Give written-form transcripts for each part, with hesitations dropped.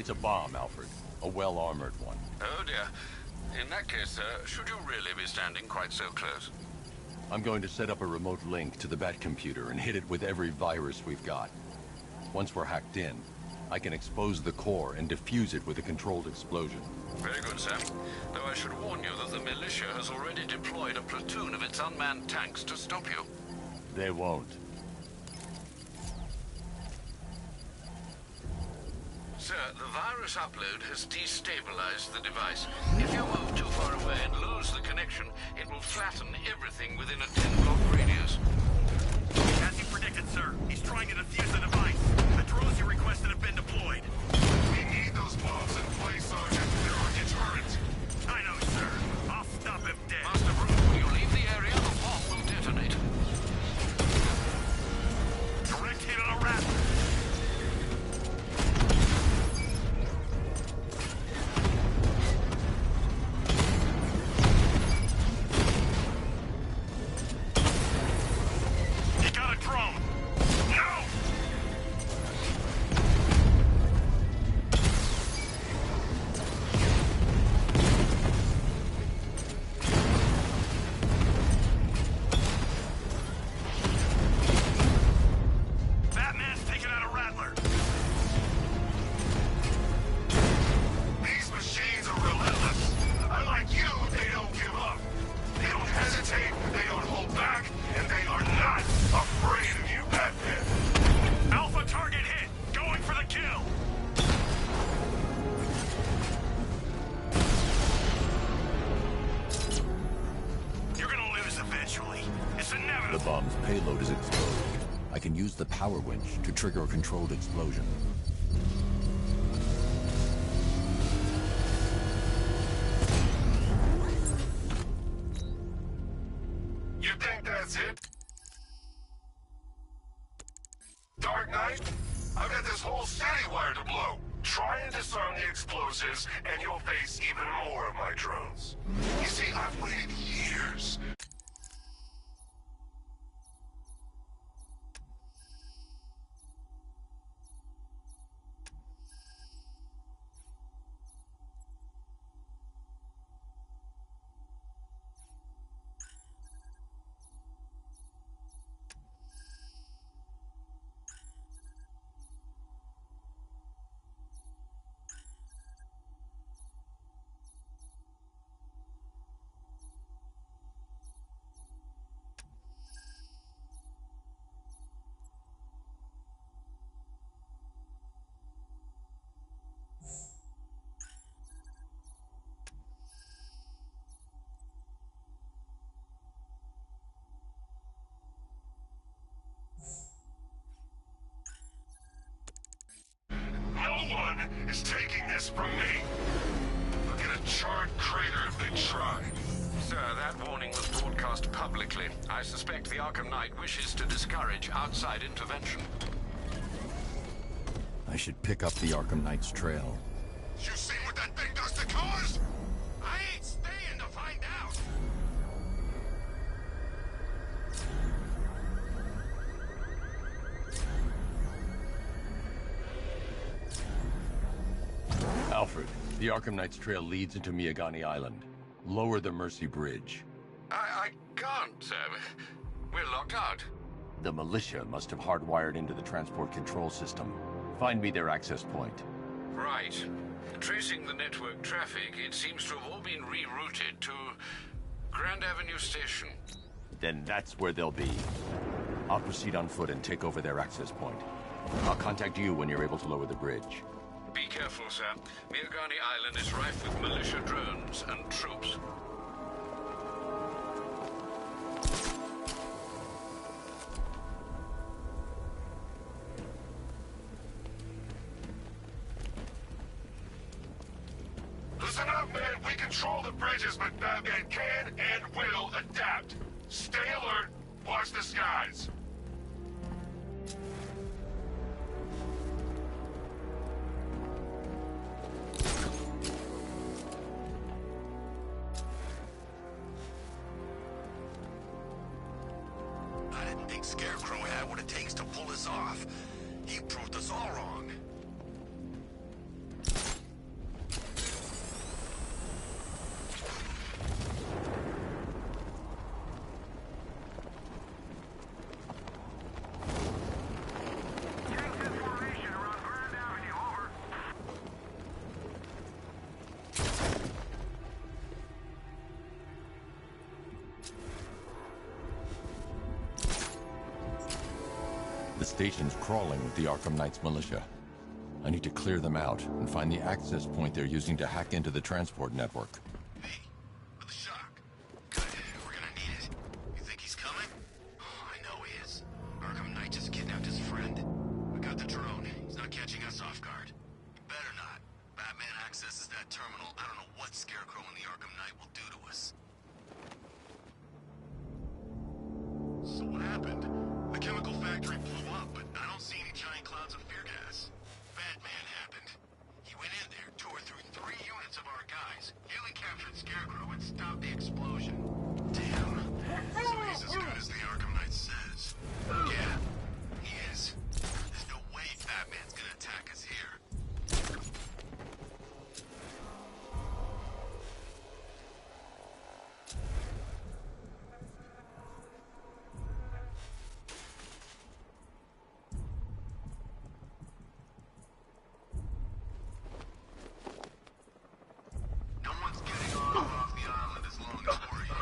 It's a bomb, Alfred. A well-armored one. Oh dear. In that case, sir, should you really be standing quite so close? I'm going to set up a remote link to the Bat computer and hit it with every virus we've got. Once we're hacked in, I can expose the core and defuse it with a controlled explosion. Very good, sir. Though I should warn you that the militia has already deployed a platoon of its unmanned tanks to stop you. They won't. Sir, the virus upload has destabilized the device. If you move too far away and lose the connection, it will flatten everything within a 10-block radius. As he predicted, sir, he's trying to defuse the device. The drones you requested have been deployed. We need those bombs in place, Sergeant. They're our deterrent. I know, sir. I'll stop him dead. Master Brute, when you leave the area, the bomb will detonate. Direct hit on a rat. The bomb's payload is exposed. I can use the power winch to trigger a controlled explosion. You think that's it? Dark Knight? I've got this whole city wired to blow. Try and disarm the explosives, and you'll face even more of my drones. You see, I've waited years. No one is taking this from me. Look at a charred crater if they try. Sir, that warning was broadcast publicly. I suspect the Arkham Knight wishes to discourage outside intervention. I should pick up the Arkham Knight's trail. You see what that thing does to cars? I ain't staying to find out. Alfred, the Arkham Knight's trail leads into Miagani Island. Lower the Mercy Bridge. I can't, sir. We're locked out. The militia must have hardwired into the transport control system. Find me their access point. Right. Tracing the network traffic, it seems to have all been rerouted to Grand Avenue Station. Then that's where they'll be. I'll proceed on foot and take over their access point. I'll contact you when you're able to lower the bridge. Be careful, sir. Miagani Island is rife with militia drones and troops. Listen up, man. We control the bridges, but Batman can and will adapt. Stay alert. Watch the skies. I didn't think Scarecrow had what it takes to pull us off. He proved us all wrong. The station's crawling with the Arkham Knight's militia. I need to clear them out and find the access point they're using to hack into the transport network. Me, with a shock. Good, we're gonna need it. You think he's coming? Oh, I know he is. Arkham Knight just kidnapped his friend. We got the drone. He's not catching us off guard. He better not. Batman accesses that terminal. I don't know what Scarecrow and the Arkham Knight will do to us. So what happened? The chemical factory blew up, but I don't see any giant clouds of fear gas. Batman happened. He went in there, tore through 3 units of our guys, nearly captured Scarecrow, and stopped the explosion. Damn. So he's as good as the Arkham Knight says. Yeah, he is. There's no way Batman's gonna attack us here. No one's getting off the island as long as we're here.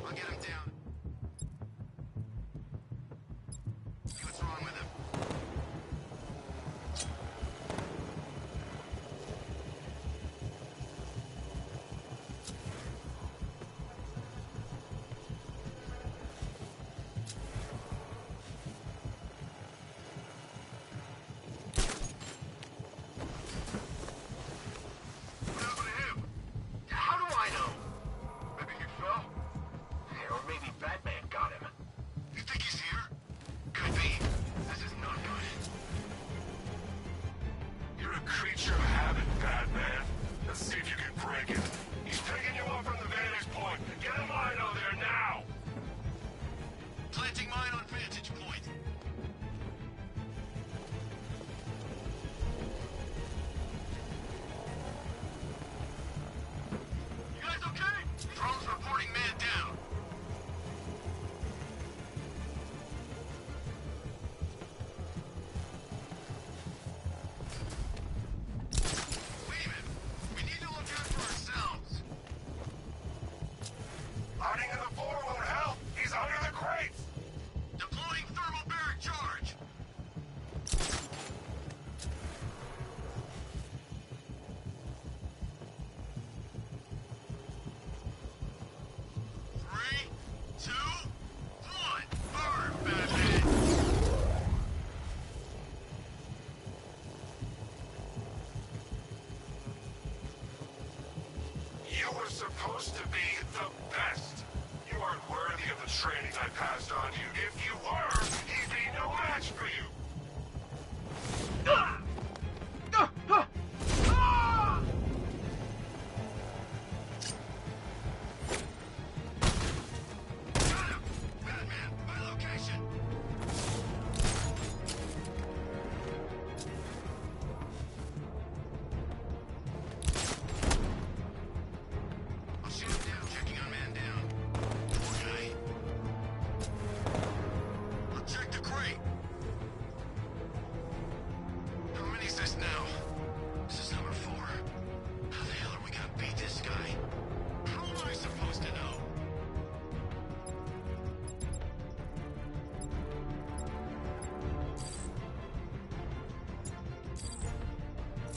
I'll get him down. See what's wrong with him. What happened to him? How do I know? Maybe he fell? Or maybe Batman got him. You think he's here? Could be. This is not good. You're a creature of habit, Batman. Let's see if you can break it. He's picking you up from the vantage point. Get a line over there now! Planting mine on vantage point. You guys okay? Drone's reporting man down. Wait a minute. We need to look out for ourselves. Hiding in the floor won't help! He's under the crates! Deploying thermobaric charge. Three, two, one. Burn, Batman. You were supposed to be the best. You aren't worthy of the training I passed on you. If you were, he'd be no match for you. Got him. Batman, my location. I'll shoot him down. Checking on man down. Poor guy. I'll check the crate. How many is this now? This is number 4. How the hell are we gonna beat this guy? How am I supposed to know?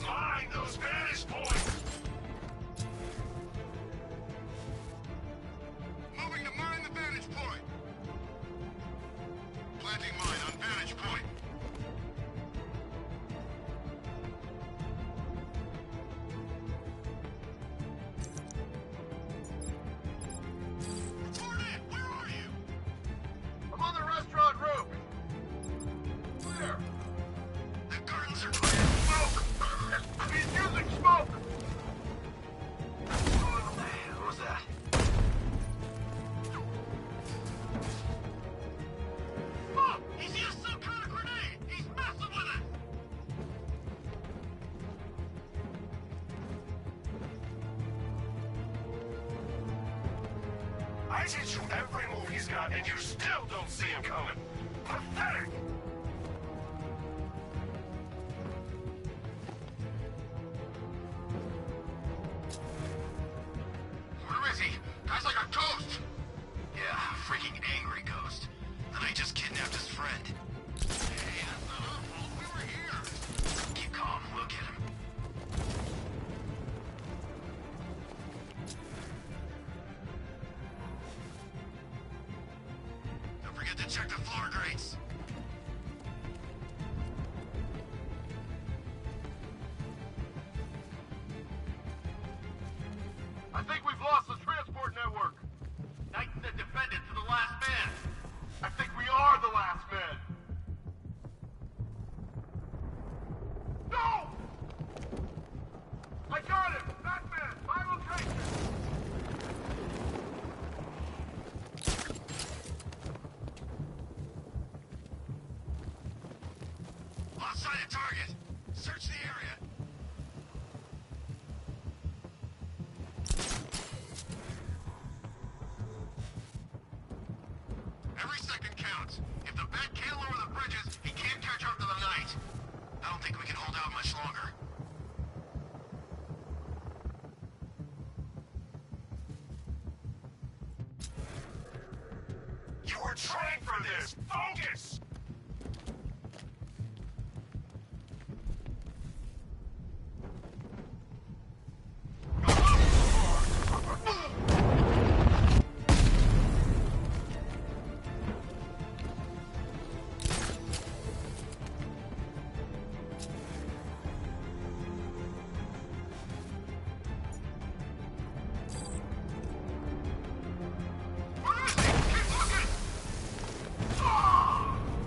Mine those vantage points! Moving to mine the vantage point. Planting mine on vantage point. Report in. Where are you? I'm on the restaurant roof. Where? The curtains are clear. Smoke! He's using smoke! What was that? Oh! He's used some kind of grenade! He's messing with us! I teach you every move he's got, and you still don't see him coming. Pathetic! busy. Guy's like a ghost. Yeah, freaking angry ghost. And I just kidnapped his friend. Hey, that's not our fault. We were here. Keep calm. We'll get him. Don't forget to check the floor grates. I think we've lost the transport network. Knight said defend it to the last man. I think we are the last man. No! I got him! Batman! My location! Lost sight of target. Search the area. Every second counts. If the bat can't lower the bridges, he can't catch up to the Knight. I don't think we can hold out much longer. You were trained for this! Focus! Where is he? Keep looking!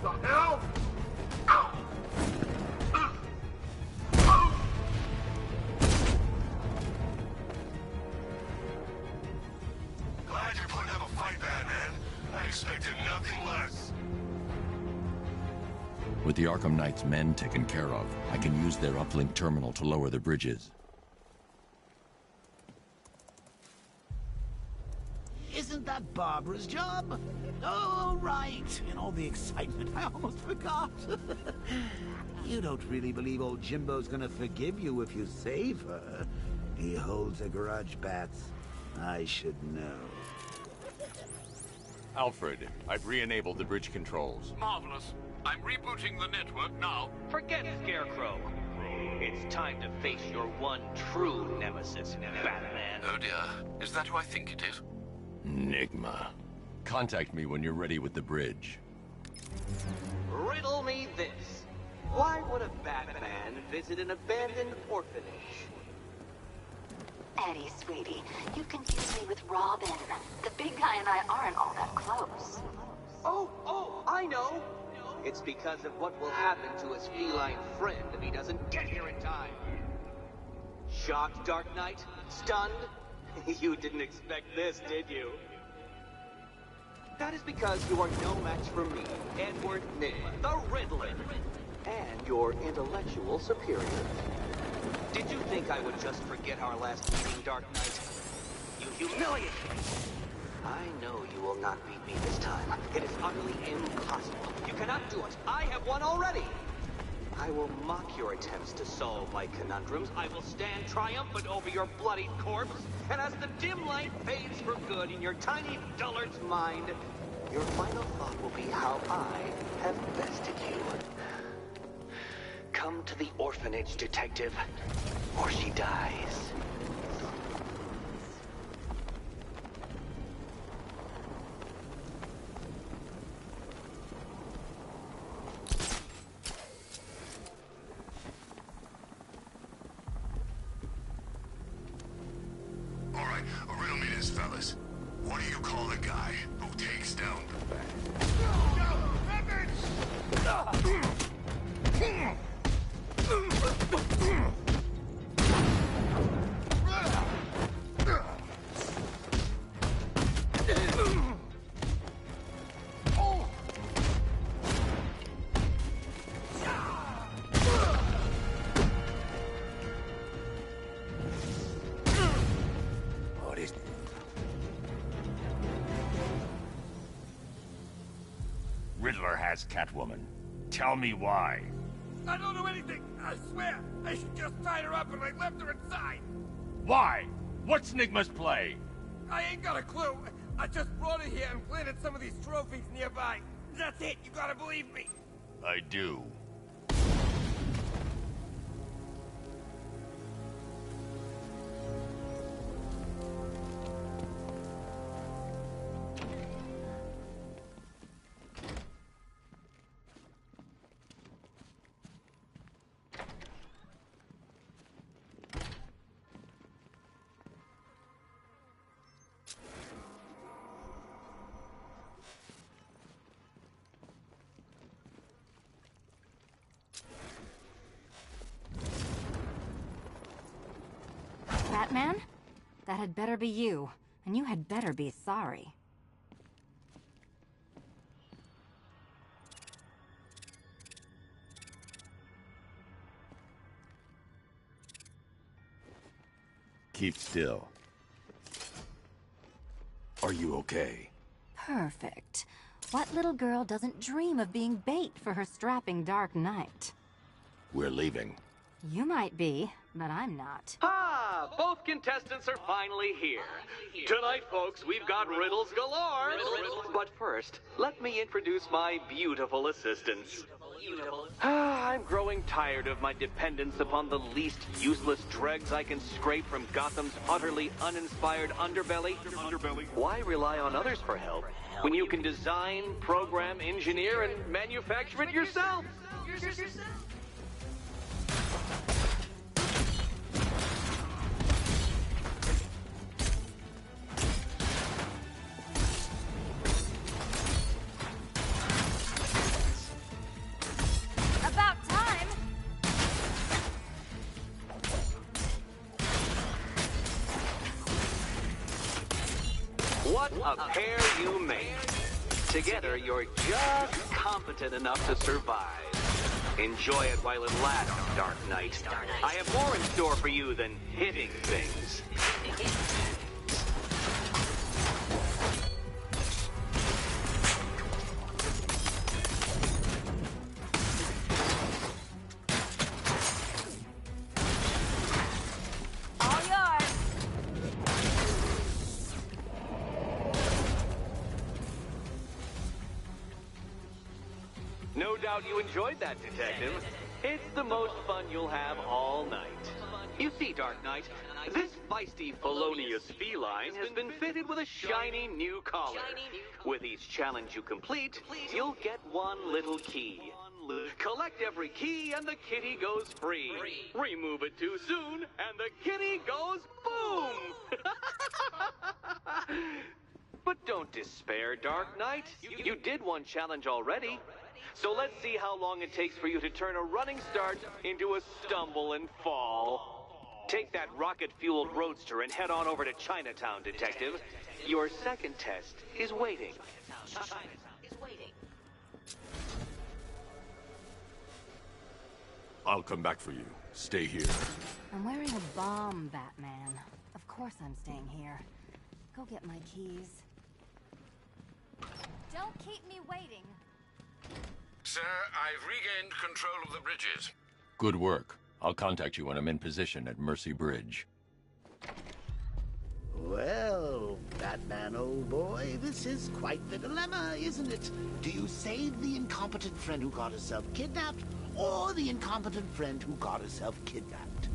The hell? Glad you're putting up a fight, Batman. I expected nothing less. With the Arkham Knight's men taken care of, I can use their uplink terminal to lower the bridges. Isn't that Barbara's job? Oh, right. In all the excitement, I almost forgot. You don't really believe old Jimbo's gonna forgive you if you save her. He holds a grudge, Bats. I should know. Alfred, I've re-enabled the bridge controls. Marvelous. I'm rebooting the network now. Forget Scarecrow. It's time to face your one true nemesis, Batman. Oh dear. Is that who I think it is? Enigma. Contact me when you're ready with the bridge. Riddle me this. Why would a Batman visit an abandoned orphanage? Eddie, sweetie, you confuse me with Robin. The big guy and I aren't all that close. Oh, I know. It's because of what will happen to his feline friend if he doesn't get here in time. Shocked, Dark Knight? Stunned? You didn't expect this, did you? That is because you are no match for me, Edward Nygma, the Riddler, and your intellectual superior. Did you think I would just forget our last meeting, Dark Knight? You humiliate me! I know you will not beat me this time. It is utterly impossible. You cannot do it. I have won already. I will mock your attempts to solve my conundrums. I will stand triumphant over your bloodied corpse. And as the dim light fades for good in your tiny dullard's mind, your final thought will be how I have bested you. Come to the orphanage, detective, or she dies. All right, riddle me this, fellas. What do you call the guy who takes down the bat? What is... Riddler has Catwoman. Tell me why. I don't know anything. I swear. I just tied her up and I left her inside. Why? What's Nigma's play? I ain't got a clue. I just brought it here and planted some of these trophies nearby. That's it. You gotta believe me. I do. Batman? That had better be you, and you had better be sorry. Keep still. Are you okay? Perfect. What little girl doesn't dream of being bait for her strapping Dark Knight? We're leaving. You might be, but I'm not. Ah, both contestants are finally here. Tonight, folks, we've got riddles galore. But first, let me introduce my beautiful assistants. I'm growing tired of my dependence upon the least useless dregs I can scrape from Gotham's utterly uninspired underbelly. Why rely on others for help when you can design, program, engineer, and manufacture it yourself? About time! What a pair you make. Together, you're just competent enough to survive. Enjoy it while it lasts, Dark Knight. I have more in store for you than hitting things. All yours! No doubt you enjoyed that, Detective. It's the most fun you'll have all night. You see, Dark Knight, this feisty, felonious feline has been fitted with a shiny new collar. With each challenge you complete, you'll get one little key. Collect every key and the kitty goes free. Remove it too soon and the kitty goes boom! But don't despair, Dark Knight. You did one challenge already. So let's see how long it takes for you to turn a running start into a stumble and fall. Take that rocket-fueled roadster and head on over to Chinatown, Detective. Your second test is waiting. I'll come back for you. Stay here. I'm wearing a bomb, Batman. Of course I'm staying here. Go get my keys. Don't keep me waiting. Sir, I've regained control of the bridges. Good work. I'll contact you when I'm in position at Mercy Bridge. Well, Batman, old boy, this is quite the dilemma, isn't it? Do you save the incompetent friend who got herself kidnapped, or the incompetent friend who got herself kidnapped?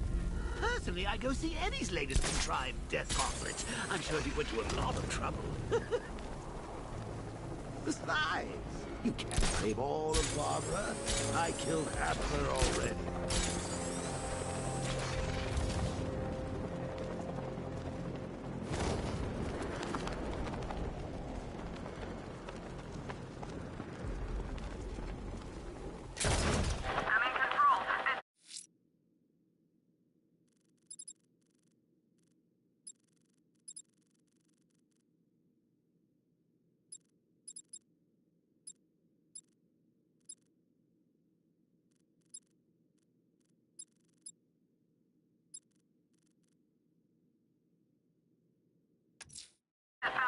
Personally, I go see Eddie's latest contrived death gauntlet. I'm sure he went to a lot of trouble. Besides, you can't save all of Barbara. I killed half of her already.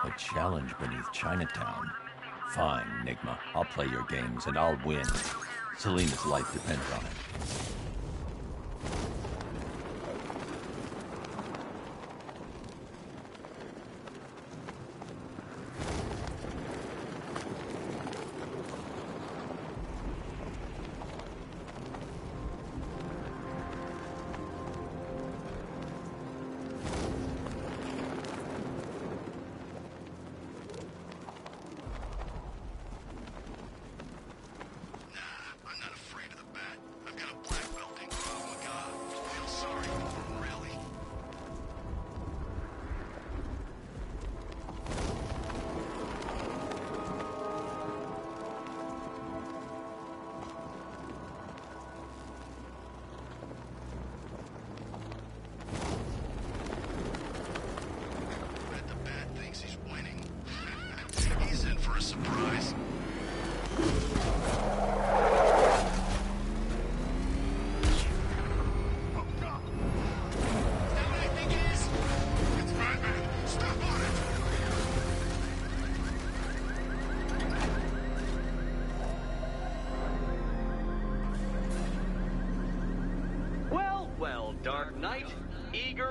A challenge beneath Chinatown. Fine, Nigma. I'll play your games and I'll win. Selena's life depends on it.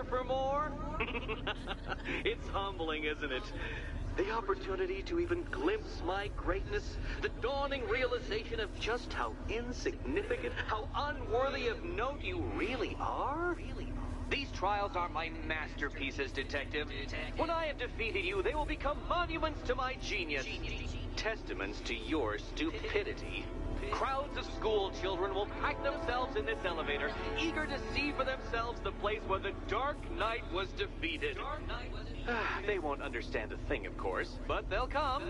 for more? It's humbling, isn't it? The opportunity to even glimpse my greatness, the dawning realization of just how insignificant, how unworthy of note you really are. These trials are my masterpieces, Detective. When I have defeated you, they will become monuments to my genius, testaments to your stupidity. Crowds of school children will pack themselves in this elevator, eager to see for themselves the place where the Dark Knight was defeated. They won't understand a thing, of course, but they'll come.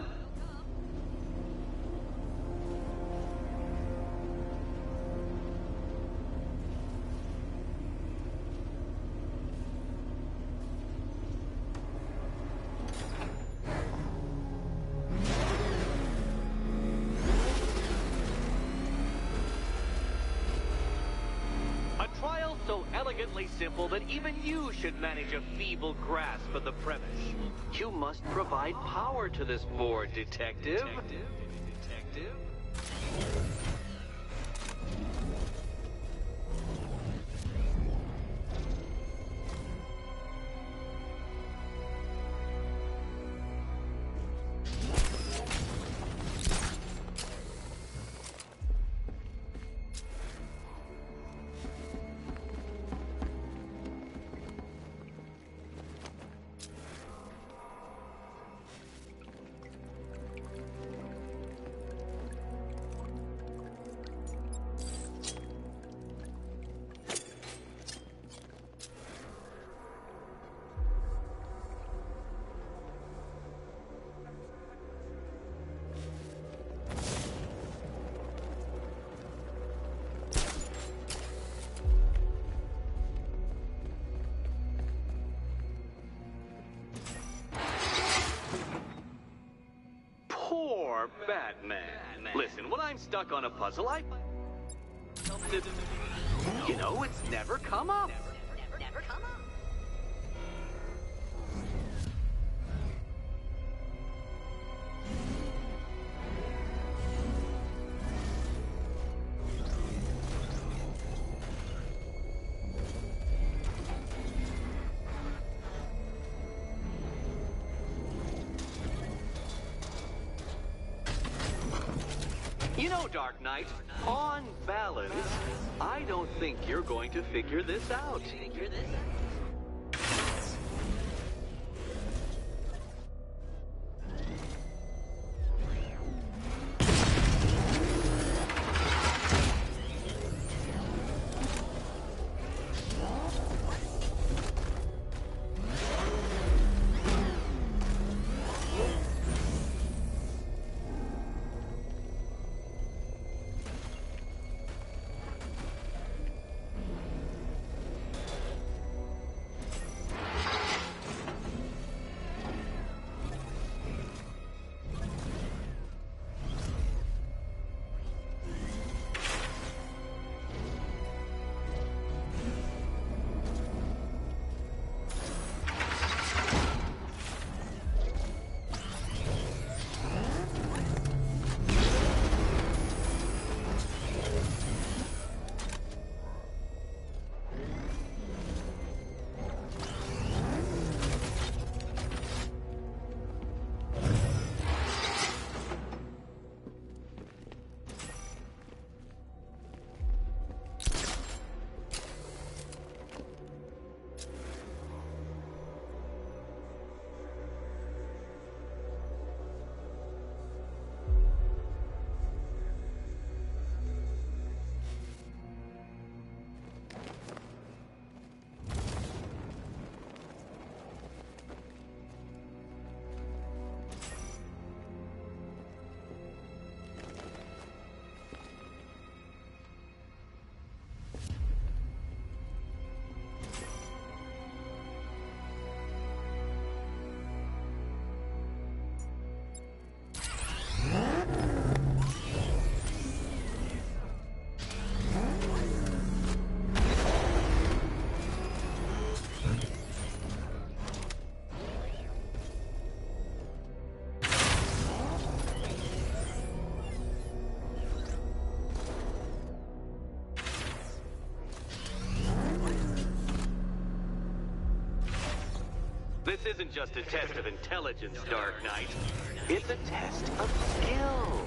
So elegantly simple that even you should manage a feeble grasp of the premise. You must provide power to this board, Detective. Poor Batman. Listen, when I'm stuck on a puzzle, you know, it's never come up. Never come up. You know, Dark Knight, on balance, I don't think you're going to figure this out. This isn't just a test of intelligence, Dark Knight. It's a test of skills.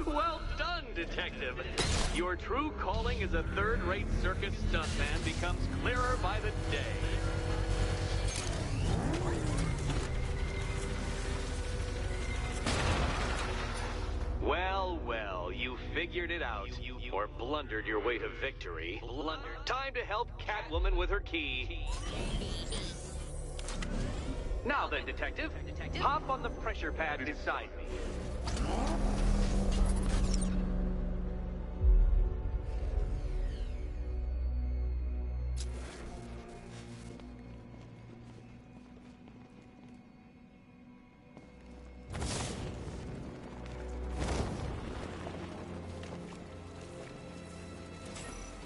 Well done, Detective. Your true calling as a third-rate circus stuntman becomes clearer by the day. Well, well, you figured it out. Or blundered your way to victory. Time to help Catwoman with her key. Now then, Detective, hop on the pressure pad beside me.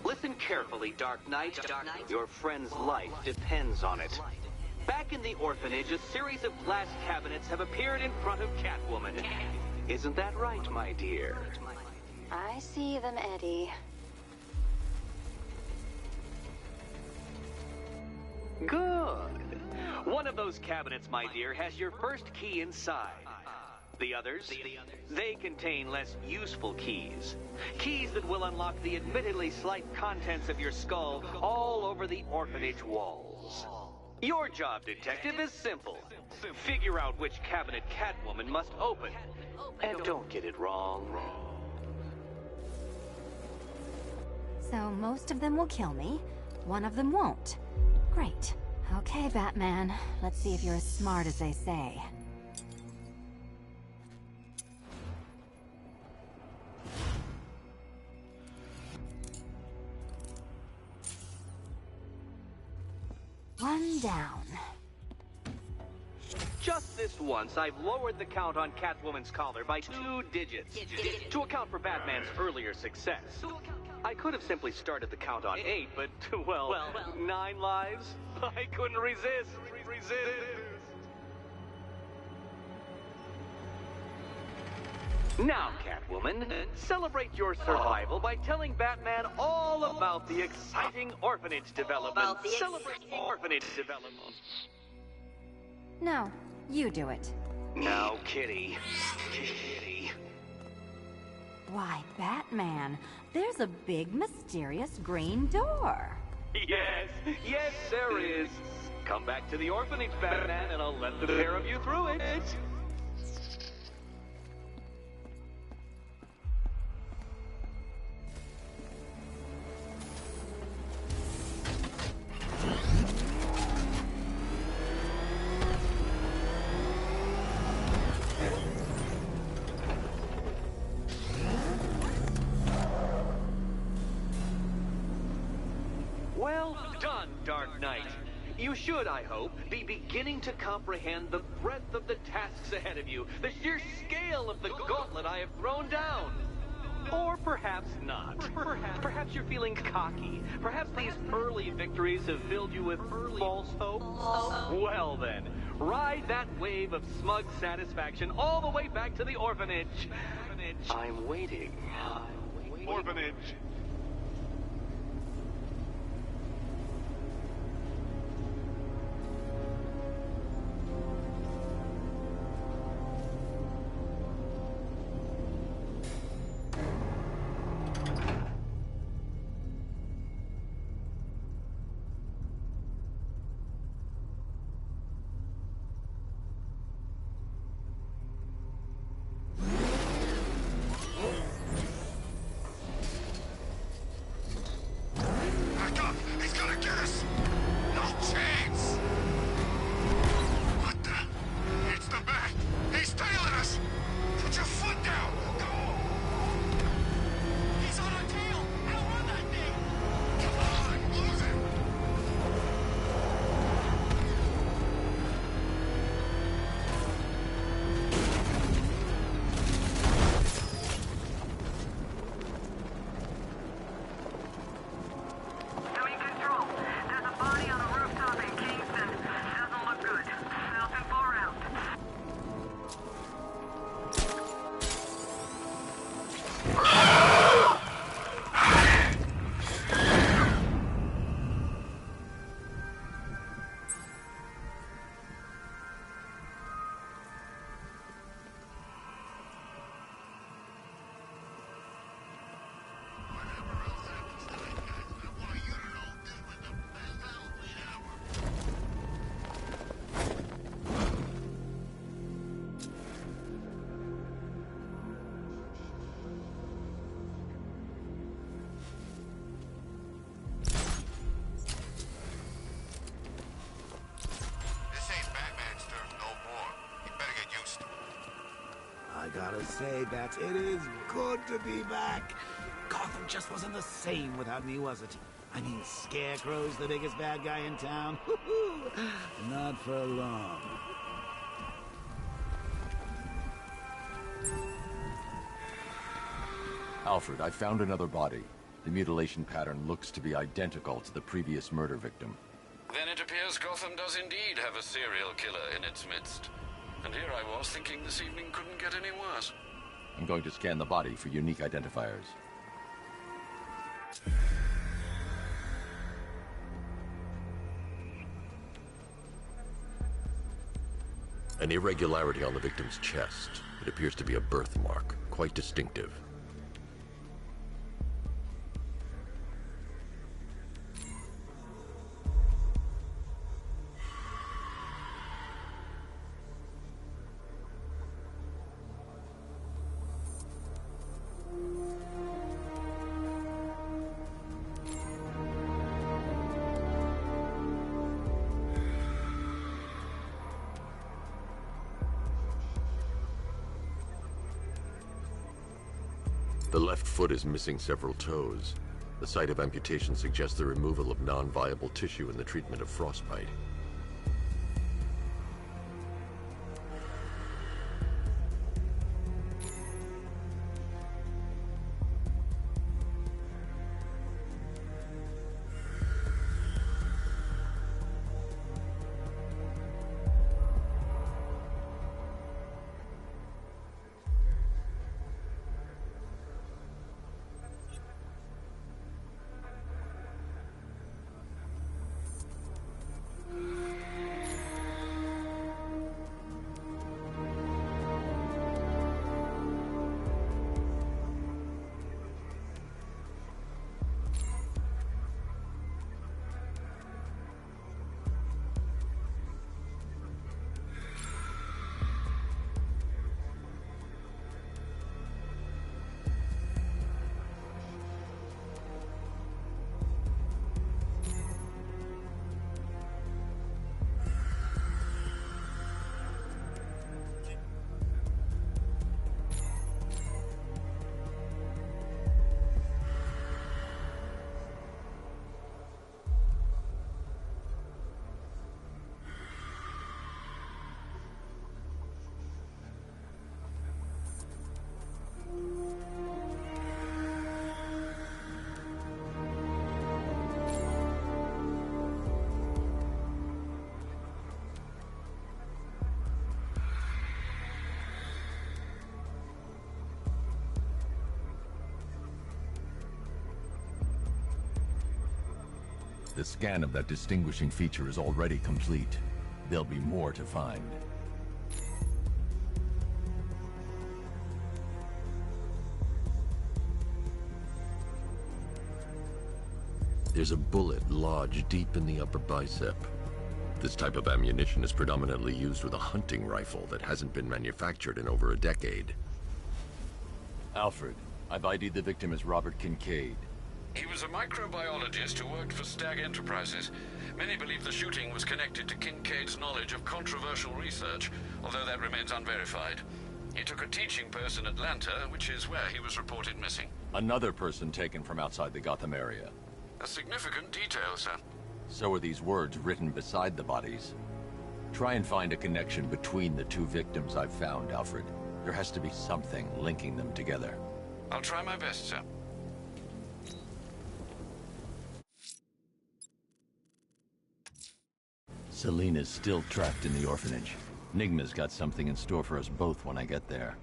Listen carefully, Dark Knight. Your friend's life depends on it. Back in the orphanage, a series of glass cabinets have appeared in front of Catwoman. Isn't that right, my dear? I see them, Eddie. Good. One of those cabinets, my dear, has your first key inside. The others, they contain less useful keys. Keys that will unlock the admittedly slight contents of your skull all over the orphanage walls. Your job, Detective, is simple. Figure out which cabinet Catwoman must open. And don't get it wrong. So most of them will kill me, one of them won't. Great. Okay, Batman. Let's see if you're as smart as they say. One down. Just this once, I've lowered the count on Catwoman's collar by 2 digits. To account for Batman's earlier success. I could have simply started the count on 8, but, well, 9 lives? I couldn't resist. Now, Catwoman, celebrate your survival by telling Batman all about the exciting orphanage development. Celebrate orphanage development. No, you do it. Now, Kitty. Kitty. Why, Batman, there's a big, mysterious green door. Yes, there is. Come back to the orphanage, Batman, and I'll let the pair of you through it. Well done, Dark Knight. You should, I hope, be beginning to comprehend the breadth of the tasks ahead of you, the sheer scale of the gauntlet I have thrown down. Or perhaps not. Perhaps you're feeling cocky. Perhaps these early victories have filled you with false hope. Well then, ride that wave of smug satisfaction all the way back to the orphanage. I'm waiting. Orphanage. Back up! He's gonna get us! No chance! What the? It's the bat! He's tailing us! Put your foot down! Go! He's on our tail! Outrun that thing! Come on! Lose him! Doing control. There's a body on a rooftop in Kingston. Doesn't look good. Smell too far out. Whatever else happens tonight, guys, I want you to know this was the best Halloween ever. This ain't Batman's turf no more. You better get used to it. I gotta say, Bats, it is good to be back. Gotham just wasn't the same without me, was it? I mean, Scarecrow's the biggest bad guy in town. Not for long. Alfred, I found another body. The mutilation pattern looks to be identical to the previous murder victim. Then it appears Gotham does indeed have a serial killer in its midst. And here I was thinking this evening couldn't get any worse. I'm going to scan the body for unique identifiers. An irregularity on the victim's chest. It appears to be a birthmark, quite distinctive. The left foot is missing several toes. The site of amputation suggests the removal of non-viable tissue in the treatment of frostbite. The scan of that distinguishing feature is already complete. There'll be more to find. There's a bullet lodged deep in the upper bicep. This type of ammunition is predominantly used with a hunting rifle that hasn't been manufactured in over a decade. Alfred, I've ID'd the victim as Robert Kincaid. He was a microbiologist who worked for Stag Enterprises. Many believe the shooting was connected to Kincaid's knowledge of controversial research, although that remains unverified. He took a teaching post in Atlanta, which is where he was reported missing. Another person taken from outside the Gotham area. A significant detail, sir. So are these words written beside the bodies. Try and find a connection between the two victims I've found, Alfred. There has to be something linking them together. I'll try my best, sir. Selena's still trapped in the orphanage. Nigma's got something in store for us both when I get there.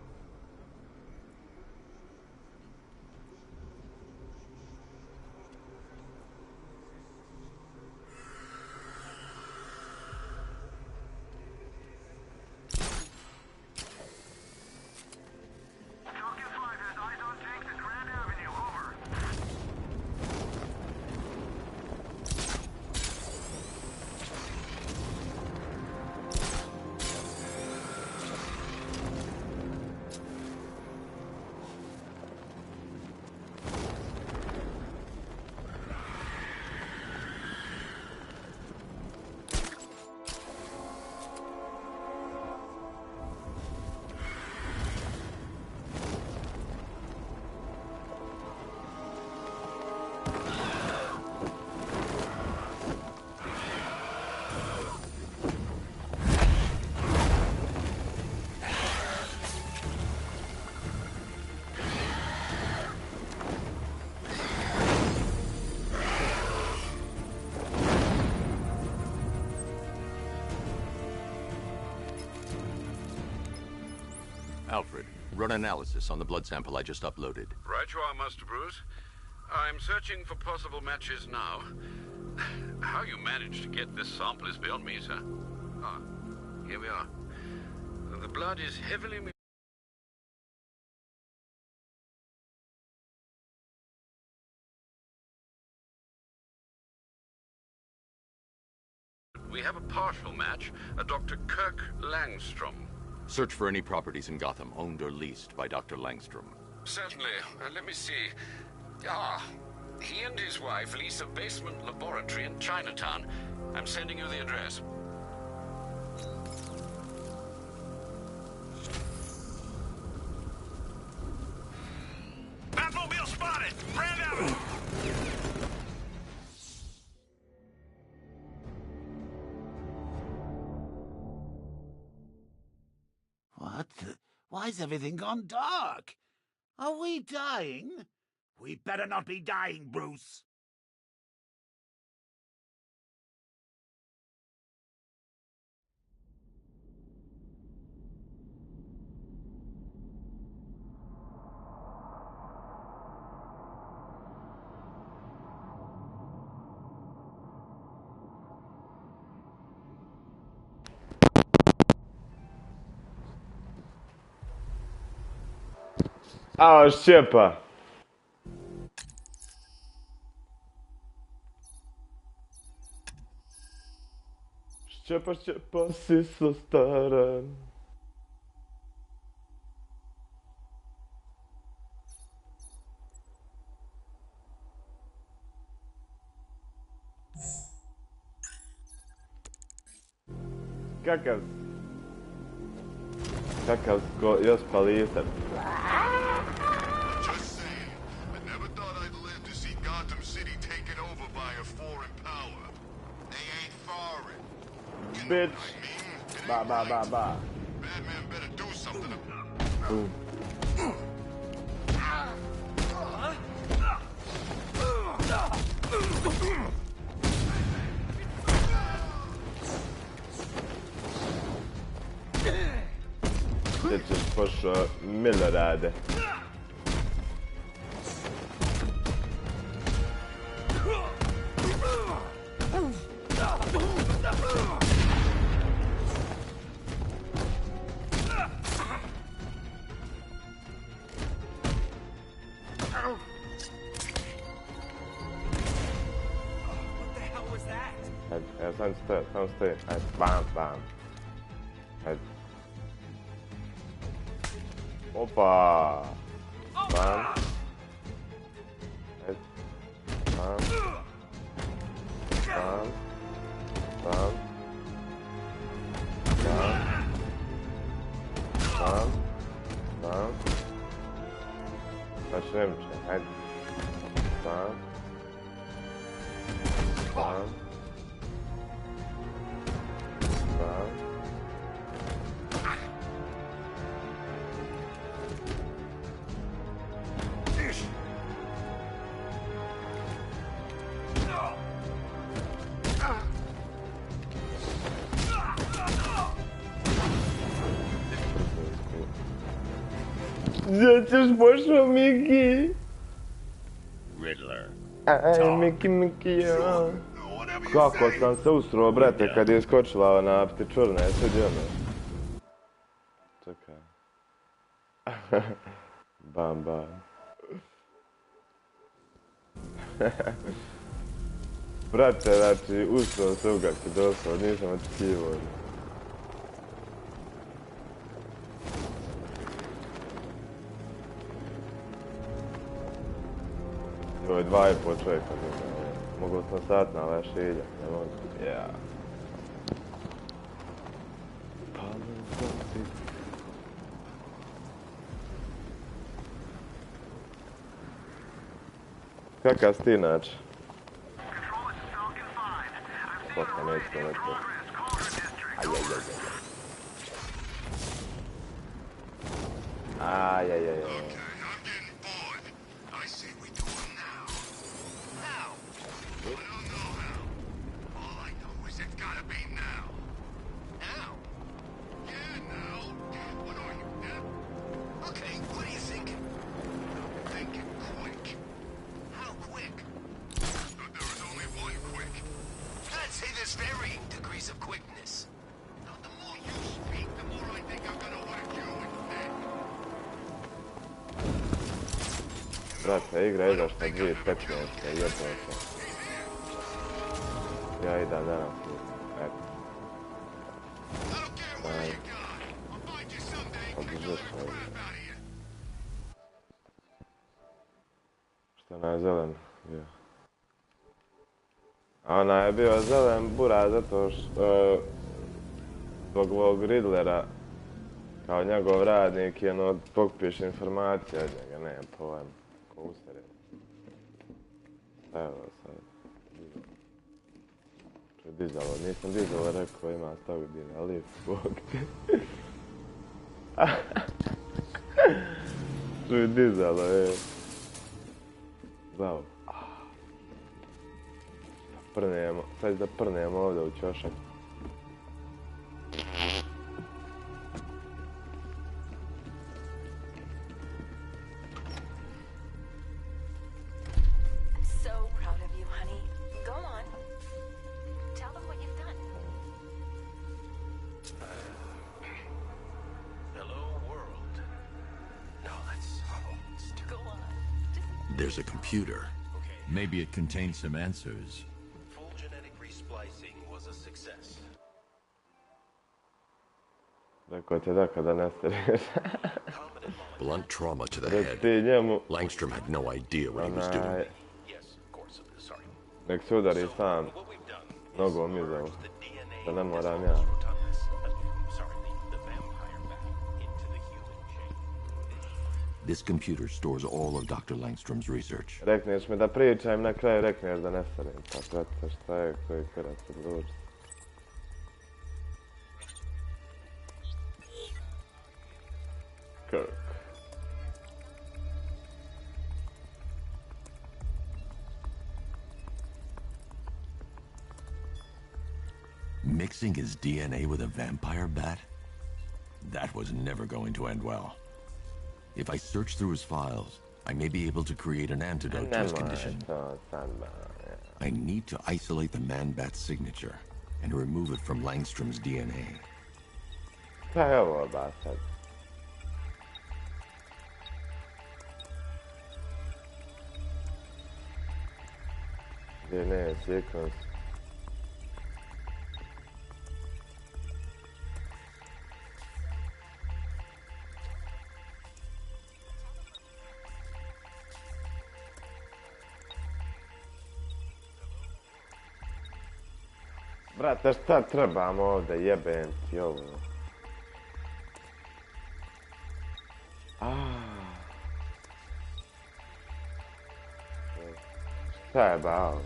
Alfred, run analysis on the blood sample I just uploaded. Right you are, Master Bruce. I'm searching for possible matches now. How you managed to get this sample is beyond me, sir. Ah, here we are. The blood is heavily... We have a partial match, a Dr. Kirk Langstrom. Search for any properties in Gotham owned or leased by Dr. Langstrom. Certainly. Let me see. Ah, he and his wife lease a basement laboratory in Chinatown. I'm sending you the address. Batmobile spotted! Brand Avenue! What the? Why's everything gone dark? Are we dying? We better not be dying, Bruce. Oh, Shipper. Shipper, sista staren. Какас, я спалился. Just saying, I never thought I'd live to see Gotham City taken over by a foreign power. They ain't foreign. You know Bitch. what I mean? It Ba ain't ba right. ba ba. Batman better do something Boom. Przecież poszło milorady. sam stoji. Ajde, bam, bam. Ajde. Opa! Bam. Ajde. Bam. Bam. Bam. Bam. Bam. Bam. Znači nemoće, ajde. Bam. Bam. Bam. Gdje ćeš pošao, Miki? Riddler. Aj, Miki, ja. Kako sam se usruo, brate, kad je skočila ona ptičurna, je sve djelno. Čekaj. Bam, bam. Brate, znači, usruo se ugasi doslovno, nisam očekivao. Ovo je 2,5 čovjeka, mogu sam sat na ove šilje, ne mogu, ja. Kakav si ti inače? Posta neću to neko. Ajajajaj. Brate, igra izašla 2015. jebote. Ja idem danas. Eto. Daj. Održeš ovo. Što je zelen bio? A ona je bio zelen bura zato što zbog ovog Riddlera kao njegov radnik je ono pokupiš informacije od njega, nemam pojma. Ko ustere. Evo sad. Čuj, dizalo, nisam dizalo rekao ima tog dina, ali bog ti. Čuj, dizalo, Zao. Sad da prnemo ovdje u ćošak. There's a computer. Maybe it contains some answers. Full genetic resplicing was a success. Rekao ti da kada nestariš. Blunt trauma to the head. Langstrom had no idea what he was doing. Nek se udari sam nogom izavu. Da ne moram ja. This computer stores all of Dr. Langstrom's research. Rekneš mi da pričam, na kraju rekneš da nestarim. Pa brate, šta je koji kurac odluči? Kirk. Mixing his DNA with a vampire bat? That was never going to end well. If I search through his files, I may be able to create an antidote to his condition. I need to isolate the man-bat's signature and remove it from Langstrom's DNA. Šta je ovo ba sad? DNA sequence. Brate, šta trebam ovdje, jebem ti ovo. Šta je bao?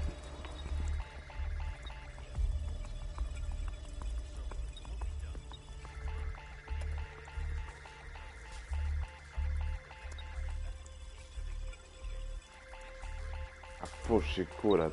A puši kurac.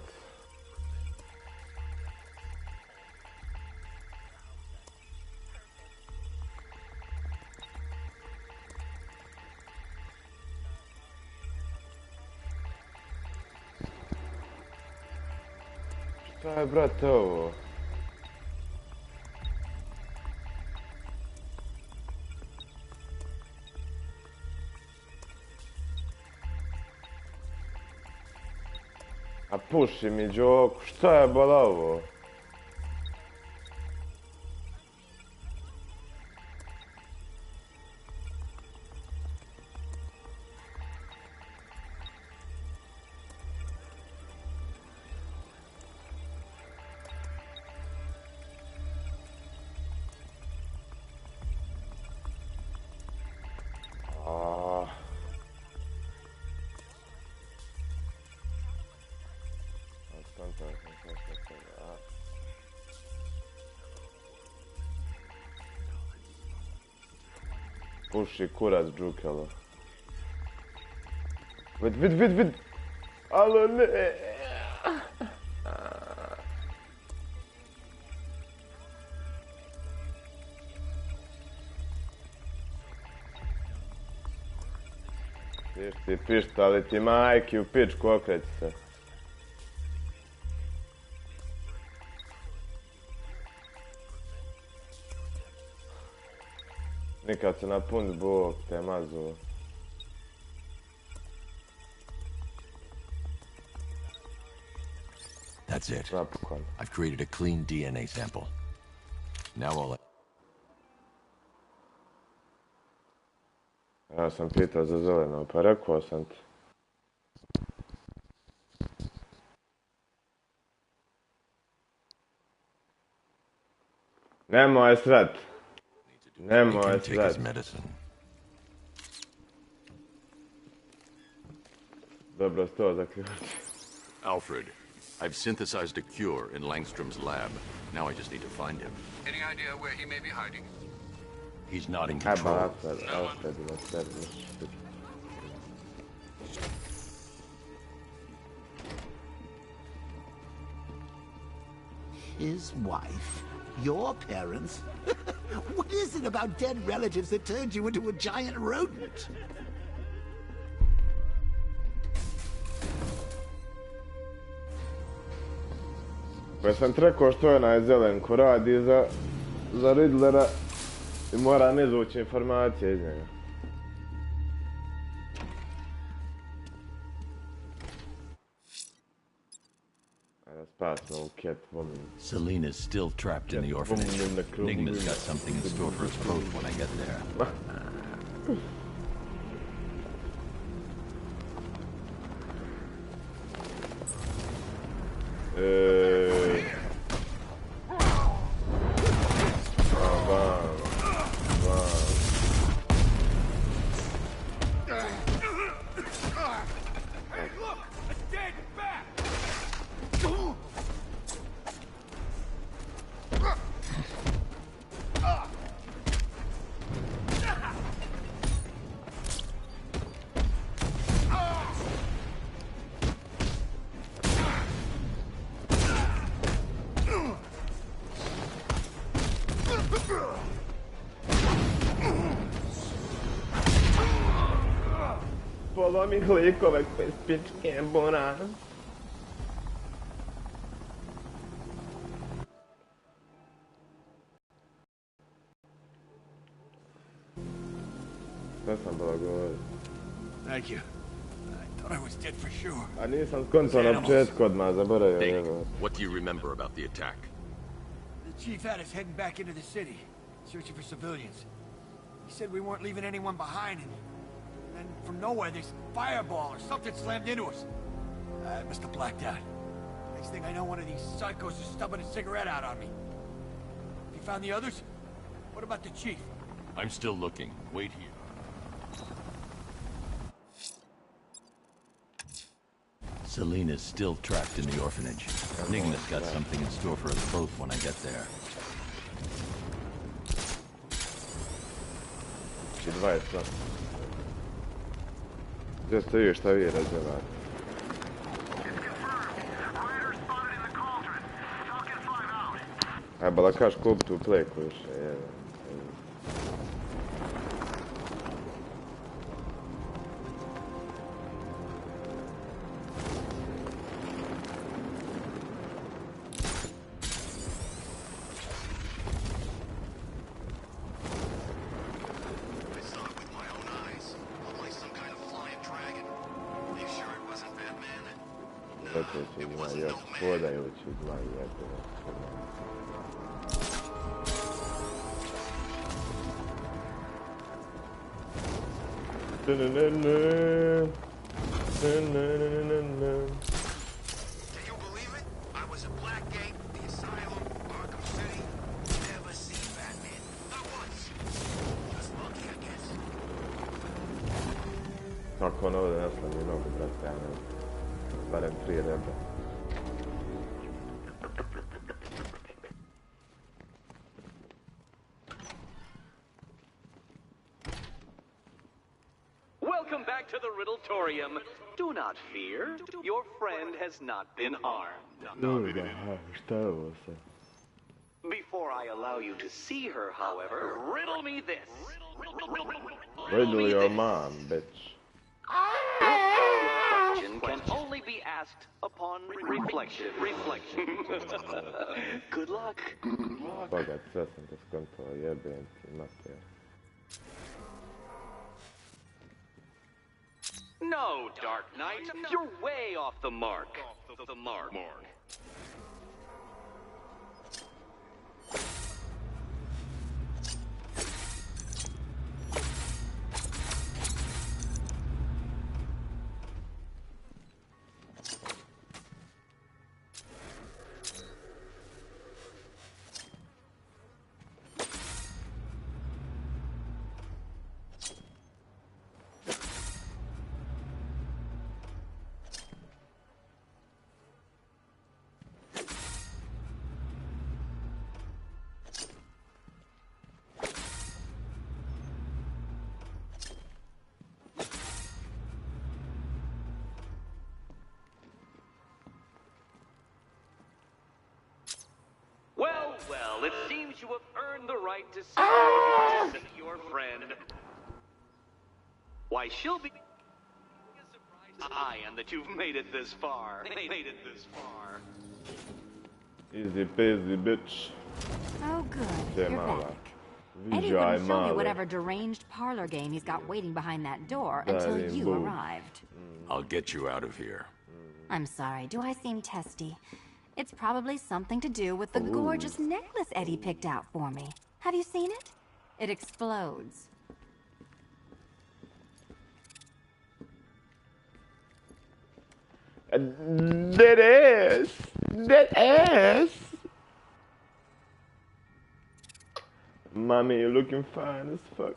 Šta je, brate, ovo? A puši mi džoku, šta je bola ovo? Puši kurac džukalo. Vid. Alo, ne. Ti pišta, ali ti majki u pičku, okreći se. Nikad se napuni Bog te mazu. That's it. I've created a clean DNA sample. Now all Ja sam pitao za zeleno, pa rekao sam ti. Nemoj sret. Nemoj sret. Dobro, sto zaključi. Alfred, I've synthesized a cure in Langstrom's lab. Now I just need to find him. Any idea where he may be hiding? He's not in control. His wife? Your parents? What is it about dead relatives that turned you into a giant rodent? Pa sam rekao što je onaj zelen ko radi za Riddlera i moram izvući informacije iz njega. Ajde spasno u Catwoman. Selena's still trapped in the orphanage. Nigma's got something in store for us both when I get there. Polomi likove bez pičke bora. Šta sam bila govorio? Thank you. I thought I was dead for sure. A nisam skontao na početku odmah, zaboravio. Hey, what do you remember about the attack? The chief had us heading back into the city, searching for civilians. He said we weren't leaving anyone behind, and then from nowhere this fireball or something slammed into us. I must have blacked out. Next thing I know, one of these psychos is stubbing a cigarette out on me. You found the others? What about the chief? I'm still looking. Wait here. Selena's still trapped in the orphanage. Nigna's got something in store for us both when I get there. Dvajca. Gdje stojiš, šta vi rađevate? Aj, bala kaš kup tu pleku više, jebe. Hodajući dva jebena. Can you believe it? I was at Blackgate, the Asylum, Arkham City. Never seen Batman. Not once. Just lucky, I guess. Kako ono ovdje naslanje nogu, brate, ja ne. Barem 3 rebe. Welcome back to the Riddletorium. Do not fear. Your friend has not been harmed. Šta je ovo sad? Before I allow you to see her, however, riddle me this. Riddle your mom, bitch. Question can only be asked upon reflection. Good luck. Bogat, sve sam te skonto, jebem ti, mater. No, Dark Knight, you're way off the mark. The mark. Well, it seems you have earned the right to see your friend. Why, she'll be surprised I am that you've made it this far. Easy peasy, bitch. Oh, good. You're back. Eddie wouldn't show me whatever deranged parlor game he's got waiting behind that door until you arrived. I'll get you out of here. I'm sorry, do I seem testy? It's probably something to do with the gorgeous necklace Eddie picked out for me. Have you seen it? It explodes. That ass. Mommy, you're looking fine as fuck.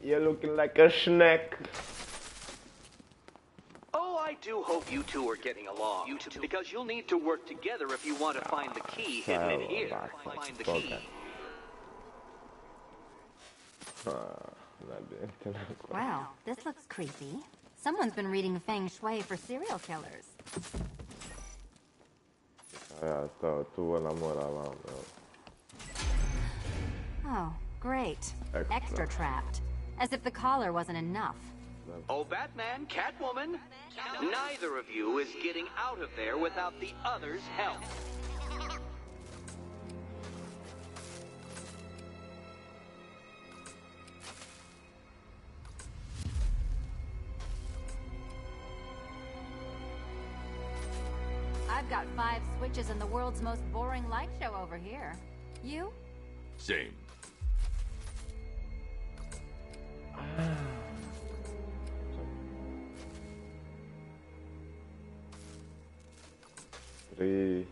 You're looking like a snack. Oh, I do hope you two are getting along. Because you'll need to work together if you want to find the key hidden in here. Find the key. Wow, this looks creepy. Someone's been reading Feng Shui for serial killers. Oh, great. Extra trapped. As if the collar wasn't enough. Oh, Batman, Catwoman, neither of you is getting out of there without the other's help. I've got 5 switches in the world's most boring light show over here. You? Same. 3.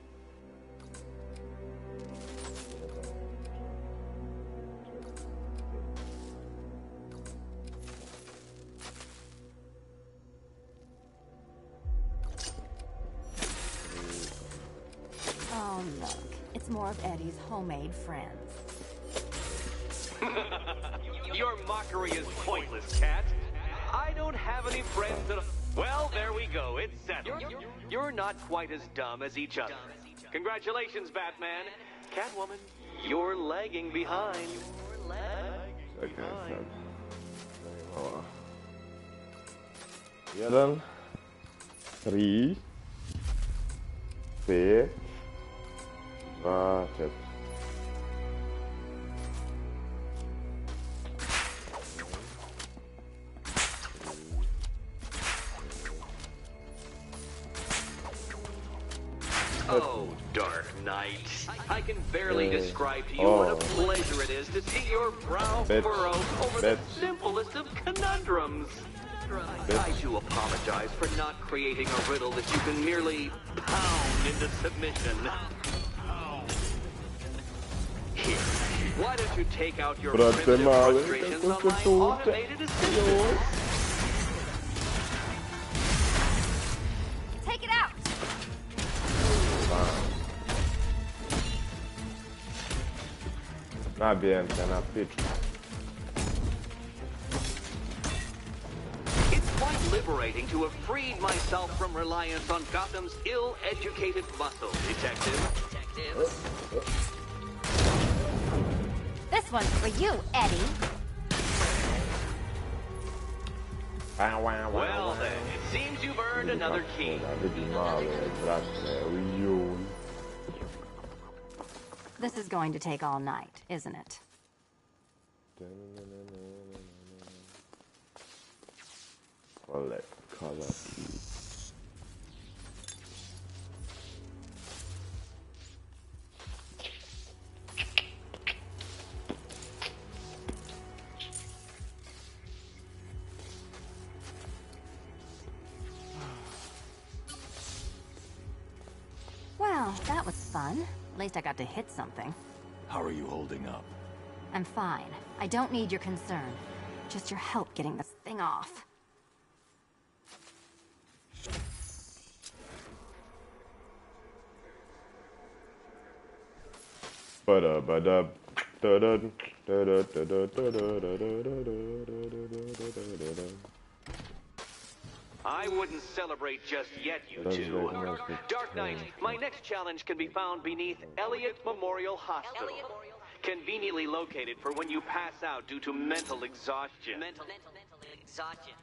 Oh, look. It's more of Eddie's homemade friends. Your mockery is pointless, Cat. I don't have any friends at all. Well, there we go. It's settled. You're not quite as dumb as each other. Congratulations, Batman. Catwoman, you're lagging behind. Czekaj, mała. 1, 3, 5, 2, 4. Oh, Dark Knight. I can barely describe to you what a pleasure it is to see your brow furrow over the simplest of conundrums. I do apologize for not creating a riddle that you can merely pound into submission. Here, why don't you take out your primitive frustrations on my automated assistant? Take it out! Nabijem te na pičku. It's quite liberating to have freed myself from reliance on Gotham's ill-educated muscle, Detective. This one's for you, Eddie. Well then, it seems you've earned another key. This is going to take all night, isn't it? Collect color key. Well, that was fun. At least I got to hit something. How are you holding up? I'm fine. I don't need your concern. Just your help getting this thing off. I wouldn't celebrate just yet, you two. Dark Knight, my next challenge can be found beneath Elliott Memorial Hospital. Conveniently located for when you pass out due to mental exhaustion. Mental exhaustion.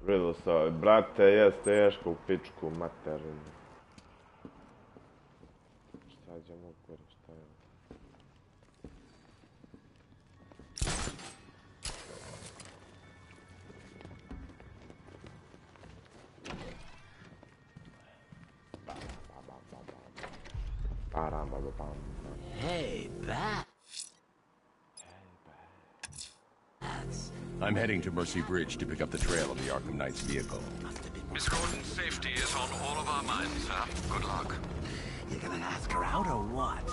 Riddle sa, brate, je teško u pičku materinu. Šta ćemo gore, šta je? Hey, Bat. I'm heading to Mercy Bridge to pick up the trail of the Arkham Knight's vehicle. Miss Gordon's safety is on all of our minds, sir. Good luck. You're gonna ask her out or what?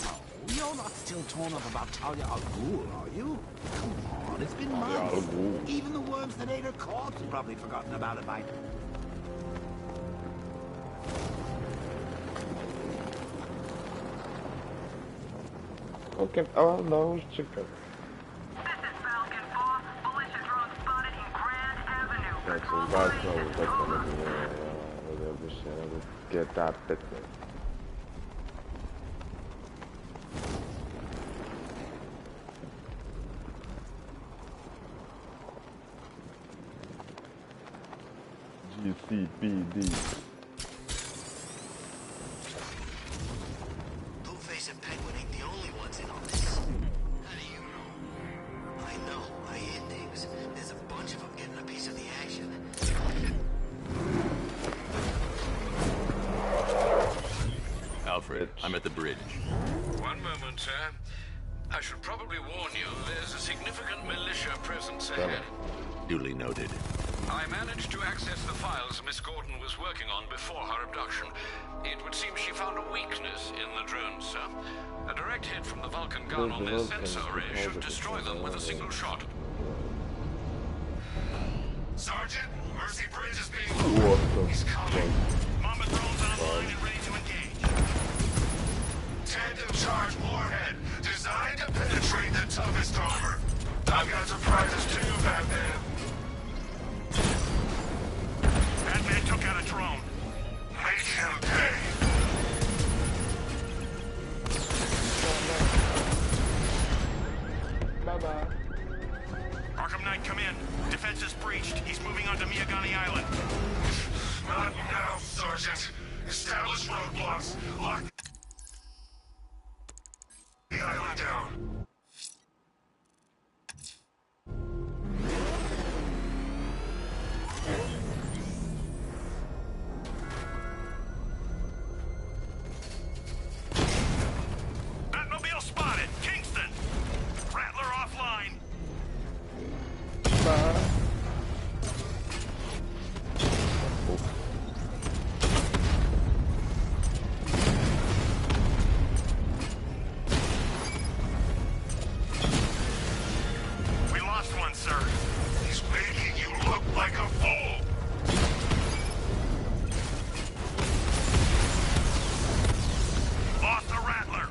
Oh, you're not still torn up about Talia al Ghul, are you? Come on, it's been months. Even the worms that ate her corpse have probably forgotten about it by now. Okay, oh no, chicken. Znači, bacno ovu tako ne bi ovdje više nego GTA 15. GCPD. Two-Face and Penguin ain't the only ones in on this. How do you know? I know. I hear things. There's a bunch of them getting a piece of the action. Alfred, I'm at the bridge. One moment, sir. I should probably warn you, there's a significant militia presence ahead. Duly noted. I managed to access the files Miss Gordon was working on before her abduction. It would seem she found a weakness in the drones, sir. A direct hit from the Vulcan gun on their sensor array should destroy them with a single shot. Sergeant, Mercy Bridge is being... He's coming. Mama drones online and ready to engage. Tandem charge warhead, designed to penetrate the toughest armor. I've got surprises too, Batman. Batman took out a drone. Make him pay. Bye-bye. Arkham Knight, come in. Defense is breached. He's moving onto Miyagani Island. Not now, Sergeant. Establish roadblocks. Lock the island down. Batmobile spotted. Kingston. Rattler offline. We lost one, sir. He's making you look like a fool. Lost the Rattler.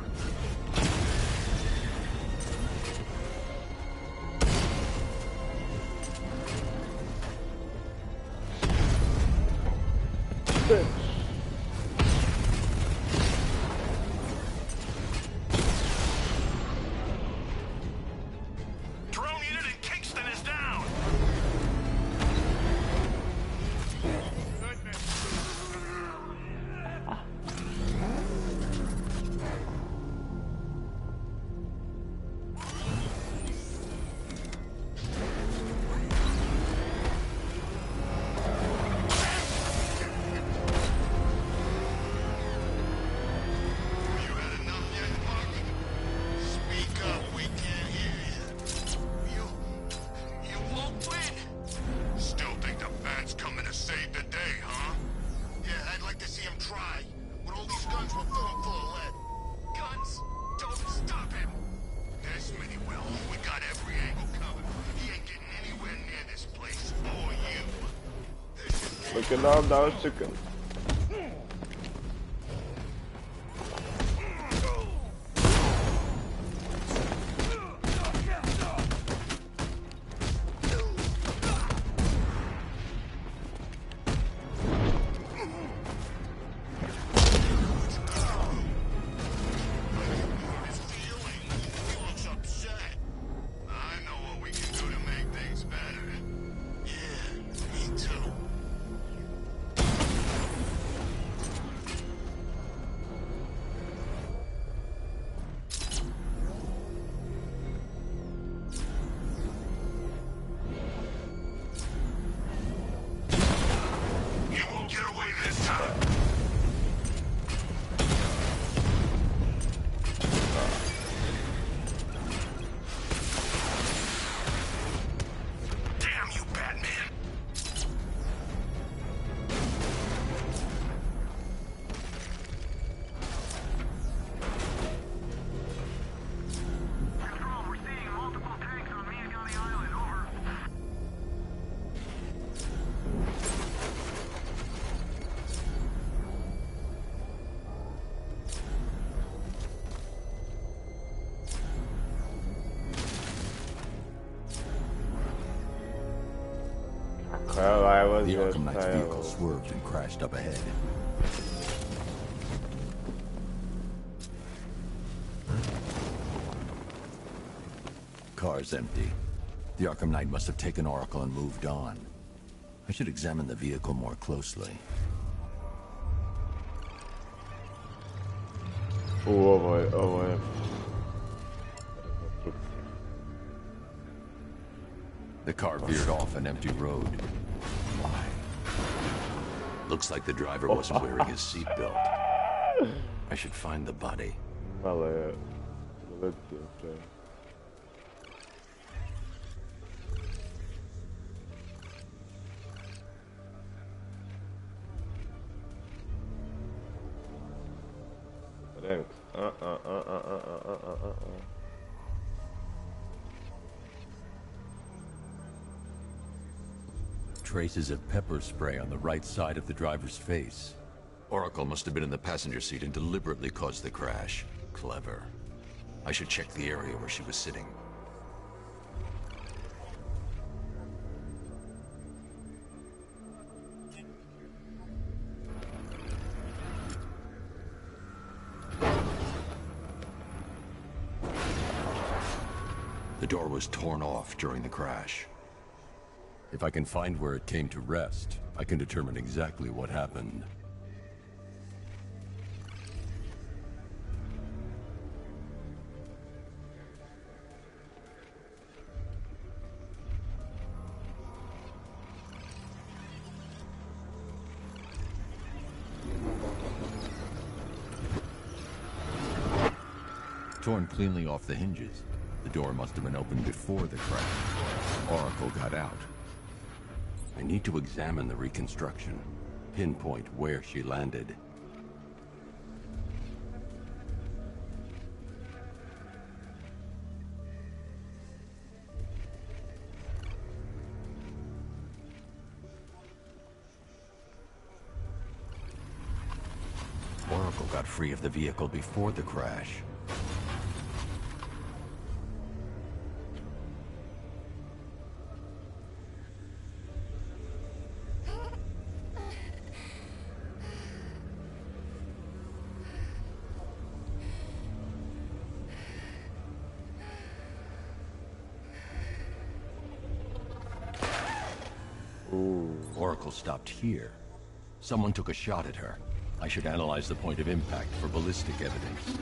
Drone unit in Kingston is down. You had enough yet, Buck? Speak up, we can't hear you. You won't win. Still think the Bat's coming to save the day, huh? Yeah, I'd like to see him try. With all these guns, we'll fill him full of lead. Guns? Don't stop him. This many will. We got every angle covered. He ain't getting anywhere near this place. Or you. Looking up, that was chicken. He looks upset. I know what we can do to make things better. Yeah, me too. You won't get away this time. Damn you, Batman. Control, we're seeing multiple tanks on Miyagani Island. Over. Well, I was The just Arkham Knight's tired. vehicle swerved and crashed up ahead. Car's empty. The Arkham Knight must have taken Oracle and moved on. I should examine the vehicle more closely. Ovo je. The car veered off an empty road. Why? Looks like the driver wasn't wearing his seatbelt. I should find the body. Malo je letio pre. Thanks. Traces of pepper spray on the right side of the driver's face. Oracle must have been in the passenger seat and deliberately caused the crash. Clever. I should check the area where she was sitting. The door was torn off during the crash. If I can find where it came to rest, I can determine exactly what happened. Torn cleanly off the hinges. The door must have been opened before the crash. Oracle got out. I need to examine the reconstruction, pinpoint where she landed. Oracle got free of the vehicle before the crash. Oracle stopped here. Someone took a shot at her. I should analyze the point of impact for ballistic evidence.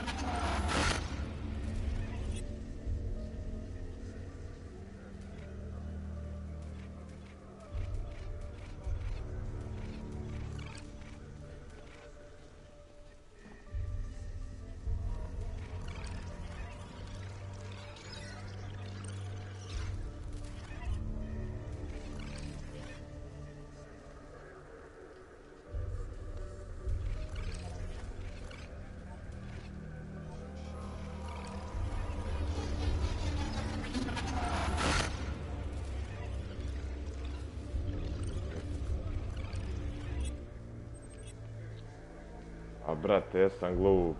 A brate, jesam glup.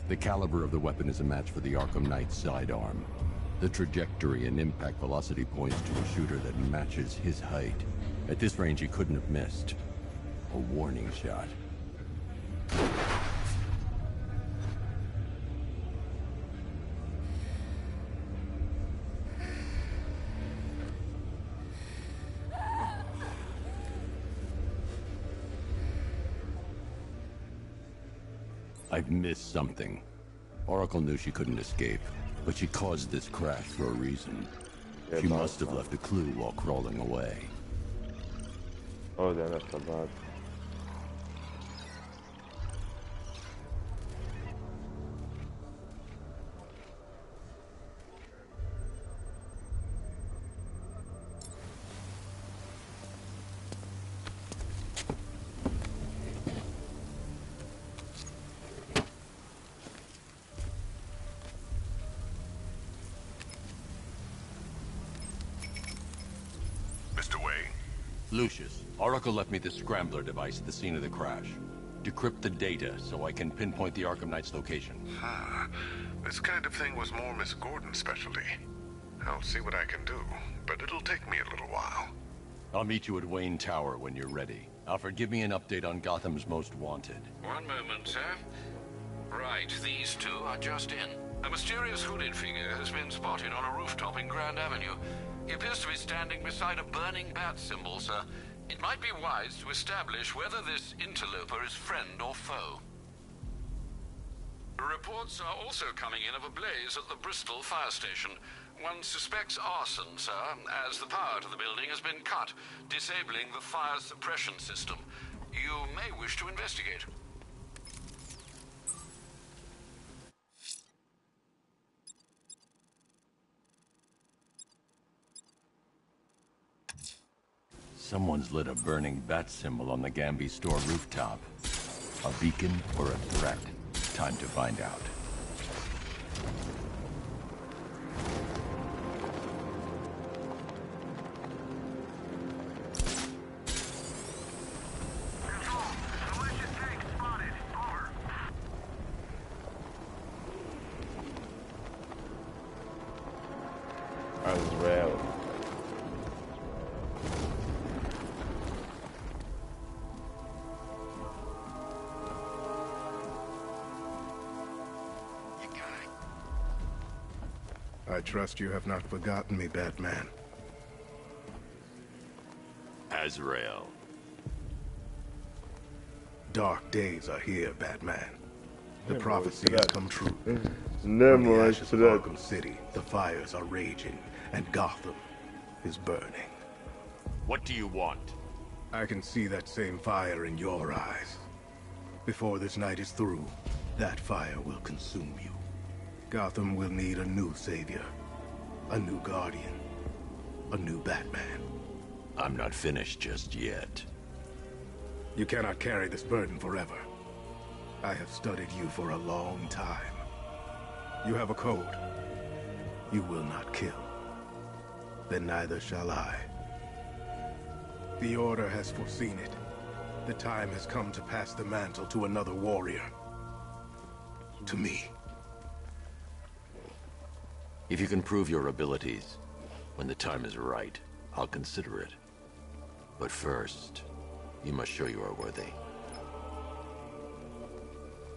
The caliber of the weapon is a match for the Arkham Knight's sidearm. The trajectory and impact velocity points to a shooter that matches his height. At this range, he couldn't have missed. A warning shot. I've missed something. Oracle knew she couldn't escape, but she caused this crash for a reason. She must have left a clue while crawling away. Ovdje je nešto bad. Lucius, Oracle left me the scrambler device at the scene of the crash. Decrypt the data so I can pinpoint the Arkham Knight's location. This kind of thing was more Miss Gordon's specialty. I'll see what I can do, but it'll take me a little while. I'll meet you at Wayne Tower when you're ready. Alfred, give me an update on Gotham's Most Wanted. One moment, sir. Right, these two are just in. A mysterious hooded figure has been spotted on a rooftop in Grand Avenue. He appears to be standing beside a burning bat symbol, sir. It might be wise to establish whether this interloper is friend or foe. Reports are also coming in of a blaze at the Bristol fire station. One suspects arson, sir, as the power to the building has been cut, disabling the fire suppression system. You may wish to investigate. Someone's lit a burning bat symbol on the Gambi store rooftop. A beacon or a threat? Time to find out. I trust you have not forgotten me, Batman. Azrael. Dark days are here, Batman. The prophecy has come true. From Nemo the ashes of threat. Arkham City, the fires are raging, and Gotham is burning. What do you want? I can see that same fire in your eyes. Before this night is through, that fire will consume you. Gotham will need a new savior, a new guardian, a new Batman. I'm not finished just yet. You cannot carry this burden forever. I have studied you for a long time. You have a code. You will not kill. Then neither shall I. The Order has foreseen it. The time has come to pass the mantle to another warrior. To me. If you can prove your abilities, when the time is right, I'll consider it. But first, you must show you are worthy.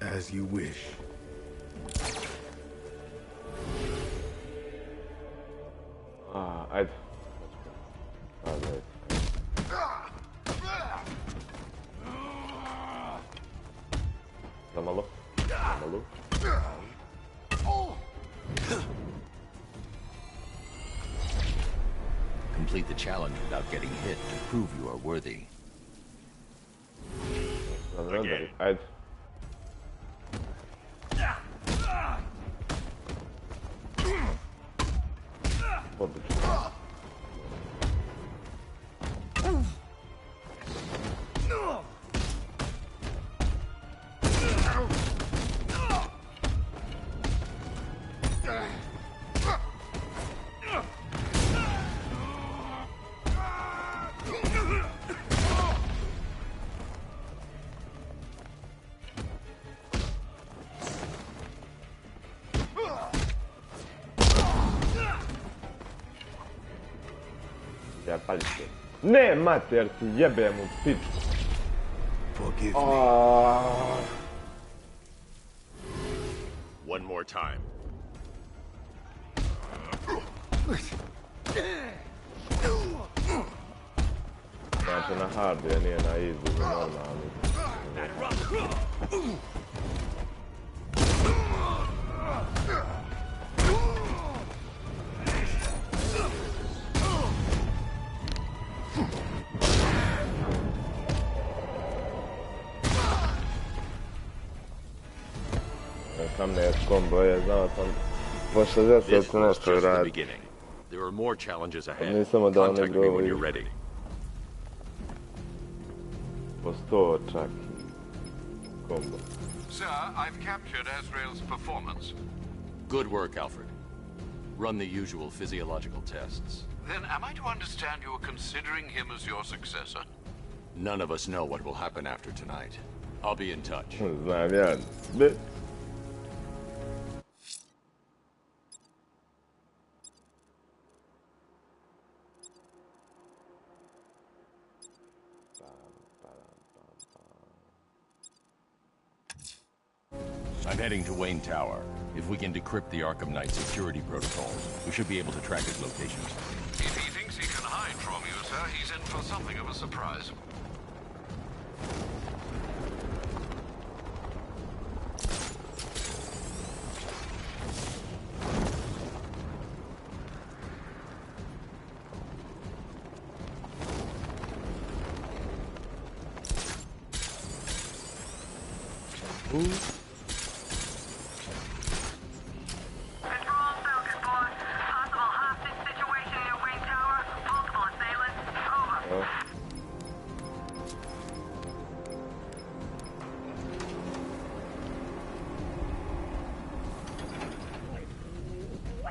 As you wish. Ajde. Ajde. Zamalo. Zamalo. Complete the challenge without getting hit to prove you are worthy. Okay. Ajde. Odlično. Ja, pazite. Ne, mater, ti jebem u pičku. Forgive me. One more time. Znači na hardu je, nije na easy, na normalni. Sam ne kombo je, znao sam po 60 nešto radi. There are more challenges ahead. Nisam da ne Contact me when govori. you're ready. Po 100 čak. Kombo. Sir, I've captured Azrael's performance. Good work, Alfred. Run the usual physiological tests. Then am I to understand you are considering him as your successor? None of us know what will happen after tonight. I'll be in touch. Znam ja. Be. I'm heading to Wayne Tower. If we can decrypt the Arkham Knight security protocols, we should be able to track his location. If he thinks he can hide from you, sir, he's in for something of a surprise.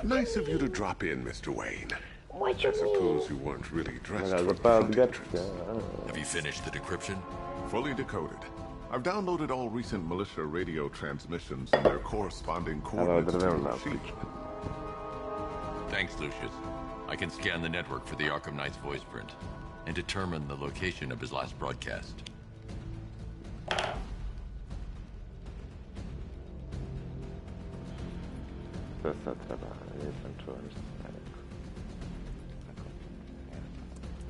Nice of you to drop in, Mr. Wayne. What I suppose you weren't really dressed for the Zapad front gatka. entrance. Have you finished the decryption? Fully decoded. I've downloaded all recent militia radio transmissions and their corresponding coordinates to your machine. Thanks, Lucius. I can scan the network for the Arkham Knight's voice print and determine the location of his last broadcast. Dosta trzeba, jestem czułem, że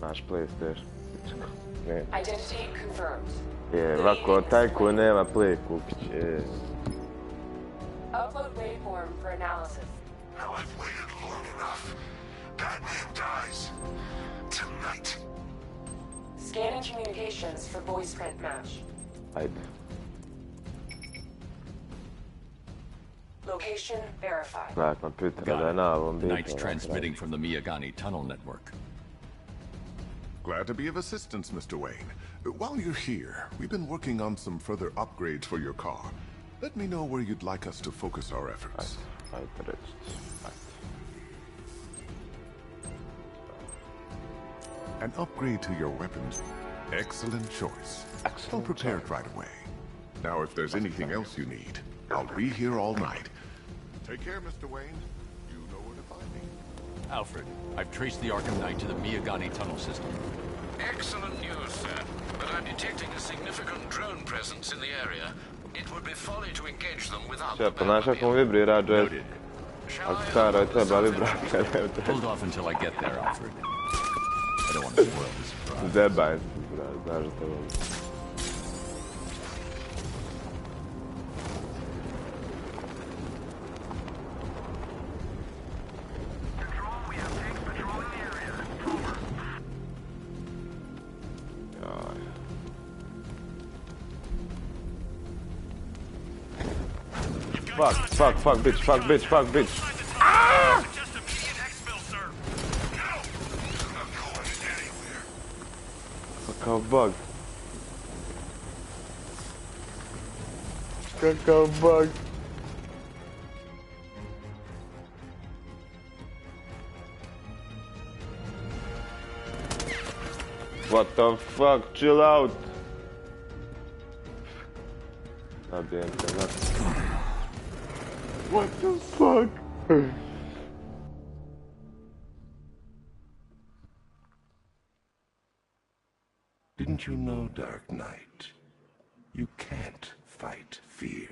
naš PlayStation. Ne. Identity confirmed. Je, ovako, taj ko nema Play kupit će. Upload waveform for analysis. Now I've waited long enough. Batman dies. Tonight. Scanning communications for voice print match. Ajde. Location verified. Na kompjuteru da je na ovom bitu. Knight's transmitting from the Miyagani tunnel network. Glad to be of assistance, Mr. Wayne. While you're here, we've been working on some further upgrades for your car. Let me know where you'd like us to focus our efforts. An upgrade to your weapons. Excellent choice. I'll prepare it right away. Now, if there's anything else you need, I'll be here all night. Take care, Mr. Wayne. You know where to find me. Alfred, I've traced the Arkham Knight to the Miyagani tunnel system. Excellent news, sir. But I'm detecting a significant drone presence in the area. It would be folly to engage them without the Ponaša kako mu vibrira joystick. Ako staro je treba vibracija. Hold off until I get there, Alfred. I don't want to spoil the surprise. Zebaj se, znaš da to volim. Fuck, bitch. Ah! Kakav bug. What the fuck? Chill out. What the fuck? Didn't you know, Dark Knight? You can't fight fear.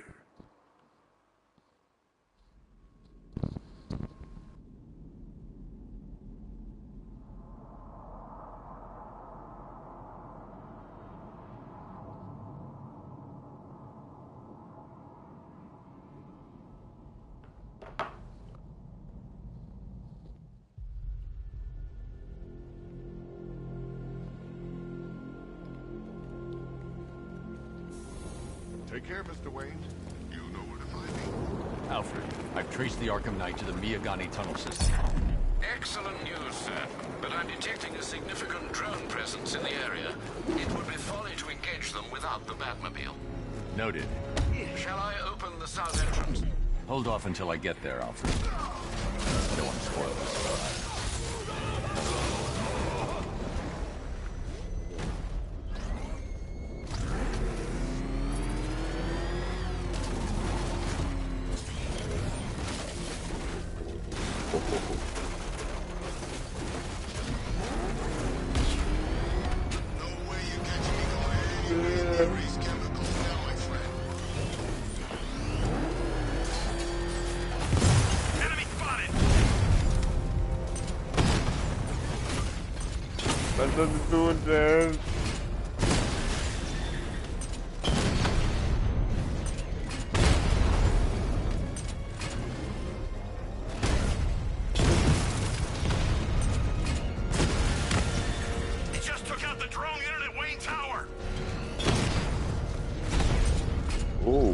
Take care, Mr. Wayne. You know where to find me. Alfred, I've traced the Arkham Knight to the Miyagani tunnel system. Excellent news, sir. But I'm detecting a significant drone presence in the area. It would be folly to engage them without the Batmobile. Noted. Shall I open the south entrance? Hold off until I get there, Alfred. I don't want to spoil the surprise. What does it do there? He just took out the drone unit at Wayne Tower. Oh.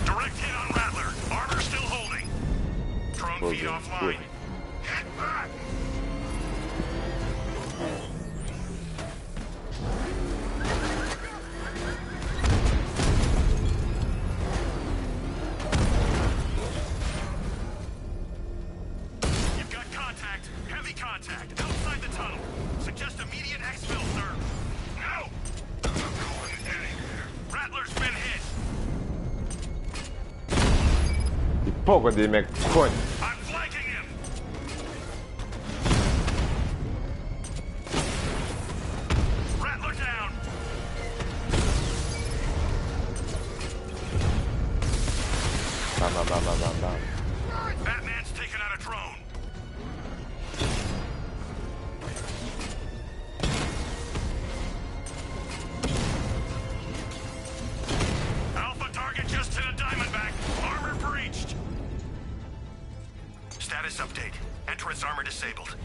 Direct hit on Rattler. Armor still holding. Drone feed offline. Hit back. pogodi me konj. I'm flanking him. Rattler down. Bam, bam, bam, bam, bam, bam. Batman's taken out a drone. Alpha target just hit a Diamondback. Armor breached. Status update. Entrance armor disabled.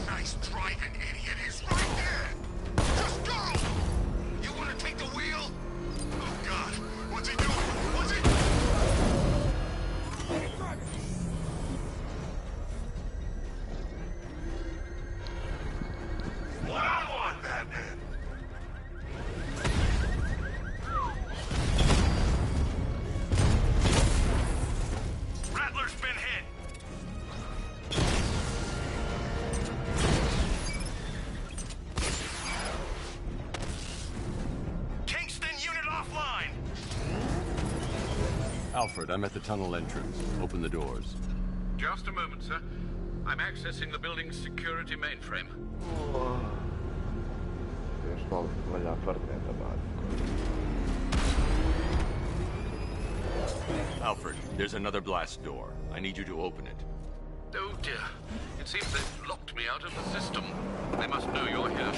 Nice driving, idiot. He's right there. Just go! You want to take the wheel? Oh, God. What's he doing? What's he... One-on-one, Batman. Rattler's been hit. Kingston unit offline. Alfred, I'm at the tunnel entrance. Open the doors. Just a moment, sir. I'm accessing the building's security mainframe. Još malo valja Fortnite baciti. Alfred, there's another blast door. I need you to open it. Oh dear. It seems they've locked me out of the system. They must know you're here.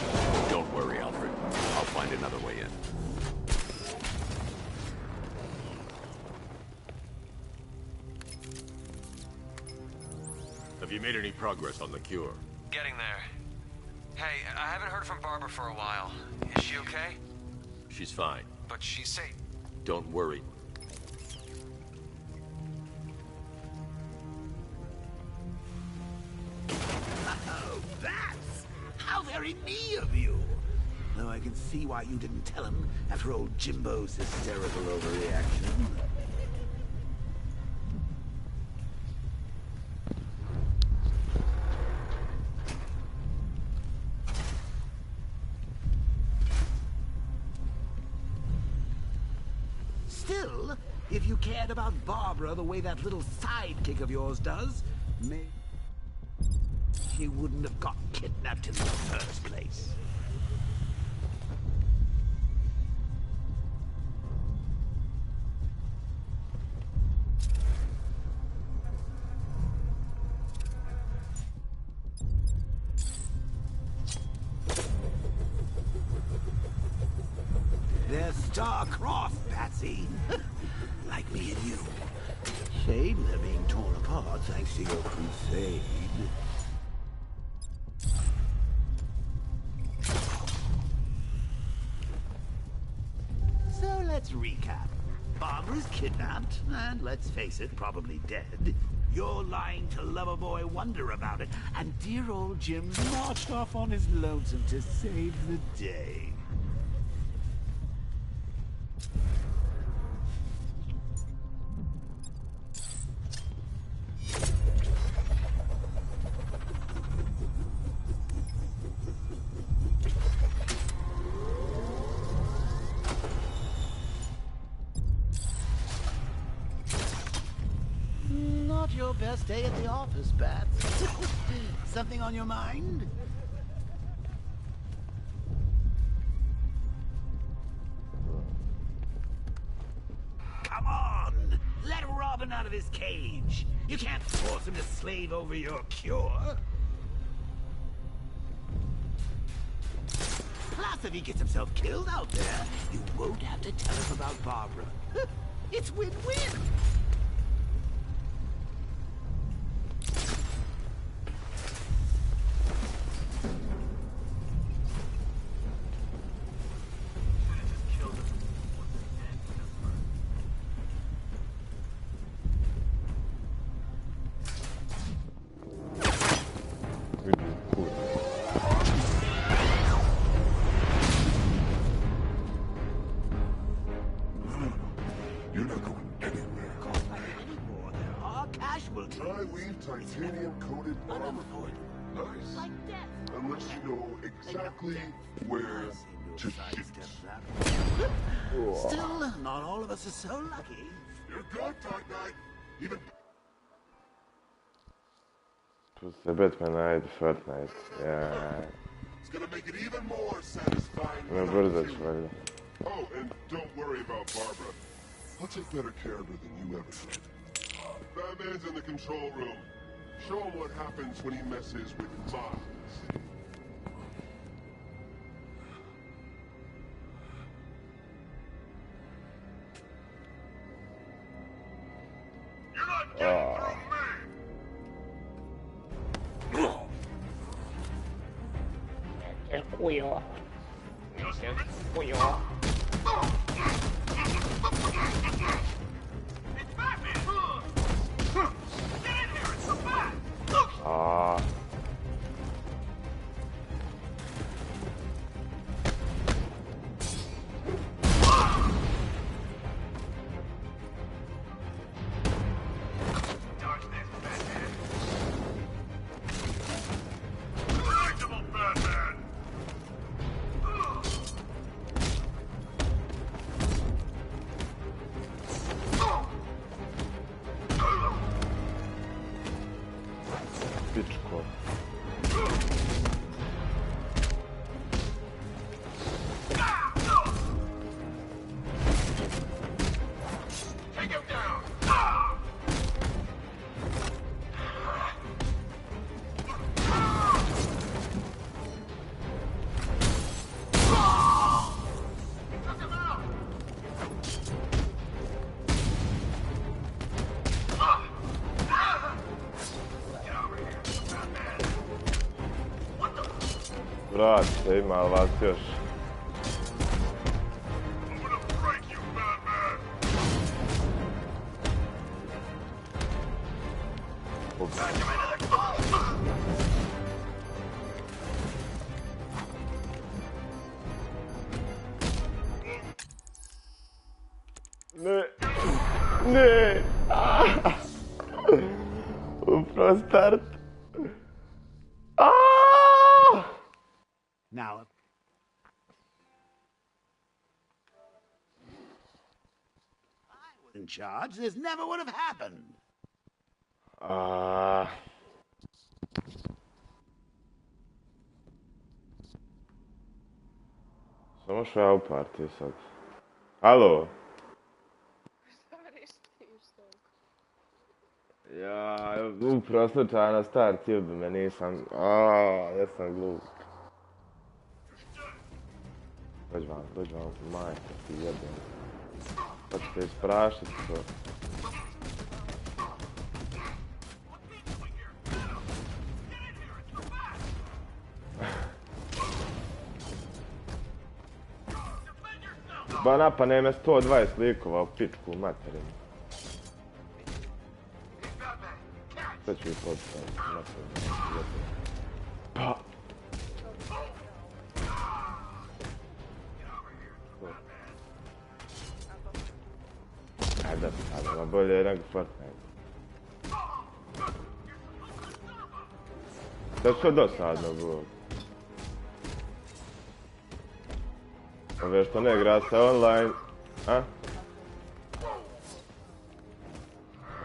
Don't worry, Alfred. I'll find another way in. Have you made any progress on the cure? Getting there. Hey, I haven't heard from Barbara for a while. Is she okay? She's fine. But she's safe. Don't worry. Oh, that's how very me of you. Though I can see why you didn't tell him after old Jimbo's hysterical overreaction. Still, if you cared about Barbara the way that little sidekick of yours does, maybe she wouldn't have got kidnapped in the first place. They're star-crossed, Patsy. Like me and you. Shame they're being torn apart thanks to your crusade. So let's recap. Barbara's kidnapped, and let's face it, probably dead. You're lying to Loverboy Wonder about it, and dear old Jim's marched off on his lonesome to save the day. Not your best day at the office, Bats. Something on your mind? Come on! Let Robin out of his cage! You can't force him to slave over your cure! Plus, if he gets himself killed out there, you won't have to tell him about Barbara. It's win-win! You're not going anywhere. Anymore, there are casualties. Dry-weave titanium-coated armor. Nice. Like death. Unless you know exactly where to shoot. Still, not all of us are so lucky. You're good, Dark Knight. Even... Tu se Batmana i Fortnite. Ja. It's gonna make it even more satisfying. Ne brzo ću valjda. Oh, and don't worry about Barbara. I'll take better care of her than you ever did. Batman's in the control room. Show him what happens when he messes with Miles. You're not getting through me! El cuyo. El cuyo. It's Batman! Get in here! It's the Bat! Dodge this, Batman! Predictable Batman! Pičko. Take him down! Took him out! Get over here, Batman! What the? Vrat se, ima li vas još? I'm gonna break you, Batman! Back him into the... Ne. Ne. Upravo start. Now, I was in charge, this never would have happened. Samo što ja u partiji sad. Alo? Ja, upravo slučajno start jebe me, nisam... jesam glup. Dođi vam, majka ti jebem. Pa ćete isprašit to. Ba napane me 120 likova u pičku materinu. Sad ću ih podstaviti, napraviti. Pa! Ajde, ma bolje je nego Fortnite. Da je to dosadno bilo. Ove što ne igra se online, a?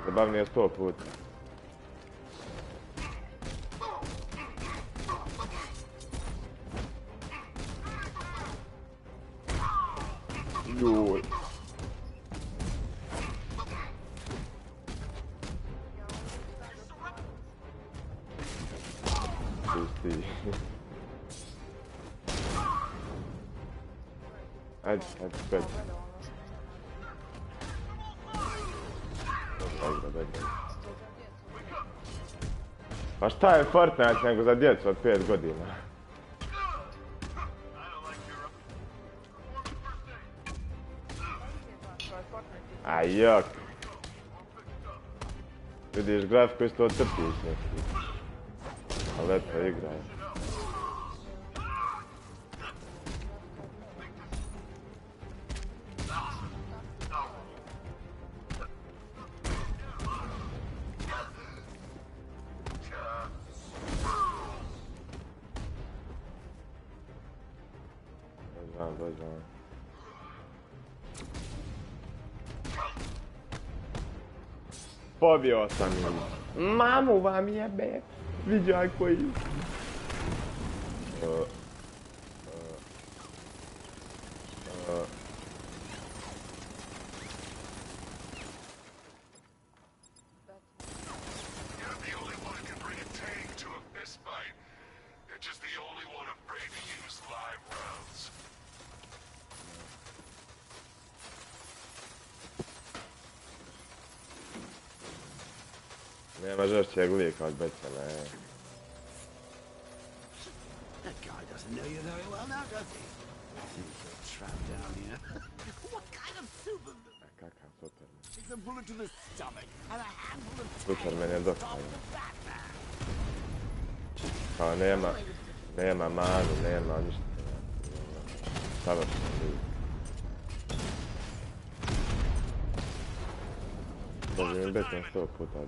Zabavnije 100 puta. Juj. Pusti. Ajde, spet. Dobro. Pa šta je Fortnite nego za djecu od 5 godina? A jok. Vidiš grafiku isto trpiš neki. Ali eto, igraj. Dođi vam. Povio sam ih. Mamu vam jebe. Viđaj koji. Nema žešćeg lika od Becana, That guy doesn't know you very well now, does he? He's a trap down here. What kind of super... Kakav Superman. It's a bullet to the stomach and a handful of Superman je tanks dosta. to the Batman. Kao nema manu, nema ništa. Savršen lik. Bože mi Batman 100 puta da.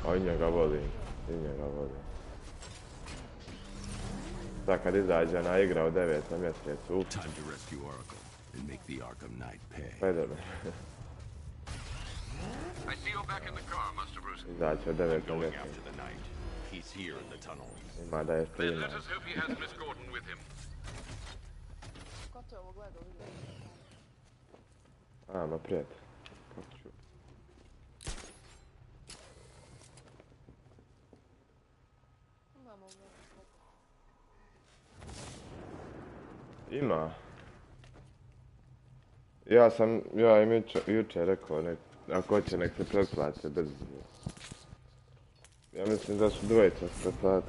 O, i njega volim. Sad kad izađe na igra u 9. mjesecu, pa dobro. Izađe u 9. mjesecu. Ima da je streama. Ma prijatelj. Kako ću? Ima. Ja im jučer rekao, ako hoće nek se pretplate bez... Ja mislim da su dvojica se pretplate.